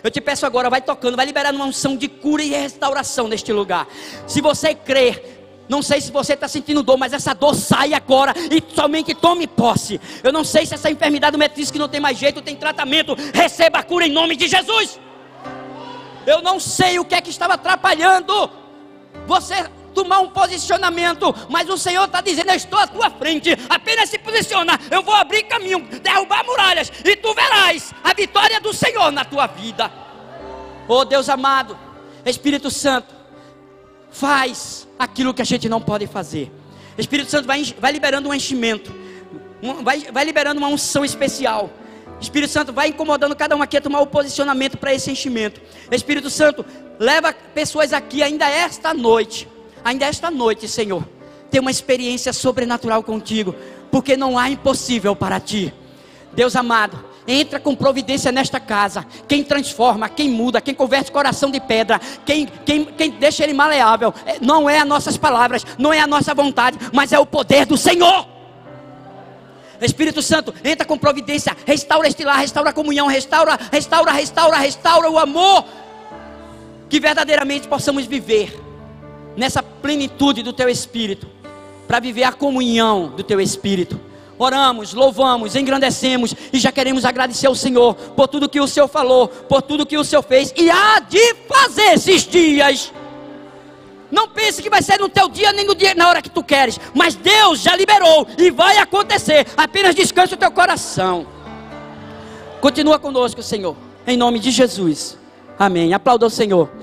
Eu te peço agora, vai tocando, vai liberando uma unção de cura e restauração neste lugar. Se você crer, não sei se você está sentindo dor, mas essa dor sai agora e somente tome posse. Eu não sei se essa enfermidade do metriz que não tem mais jeito, tem tratamento, receba a cura em nome de Jesus. Eu não sei o que é que estava atrapalhando você tomar um posicionamento, mas o Senhor está dizendo: eu estou à tua frente, apenas se posiciona, eu vou abrir caminho, derrubar muralhas, e tu verás a vitória do Senhor na tua vida. Oh Deus amado, Espírito Santo, faz aquilo que a gente não pode fazer. Espírito Santo vai liberando um enchimento, vai liberando uma unção especial. Espírito Santo vai incomodando cada um aqui a tomar o posicionamento para esse enchimento. Espírito Santo, leva pessoas aqui ainda esta noite, Senhor, ter uma experiência sobrenatural contigo, porque não há impossível para ti. Deus amado, entra com providência nesta casa. Quem transforma, quem muda, quem converte coração de pedra, quem deixa ele maleável, não é as nossas palavras, não é a nossa vontade, mas é o poder do Senhor. Espírito Santo, entra com providência, restaura este lar, restaura a comunhão, restaura o amor, que verdadeiramente possamos viver nessa plenitude do Teu Espírito, para viver a comunhão do Teu Espírito. Oramos, louvamos, engrandecemos e já queremos agradecer ao Senhor por tudo que o Senhor falou, por tudo que o Senhor fez e há de fazer esses dias. Não pense que vai ser no teu dia, nem no dia, na hora que tu queres, mas Deus já liberou e vai acontecer. Apenas descanse o teu coração. Continua conosco, Senhor, em nome de Jesus, amém. Aplauda o Senhor.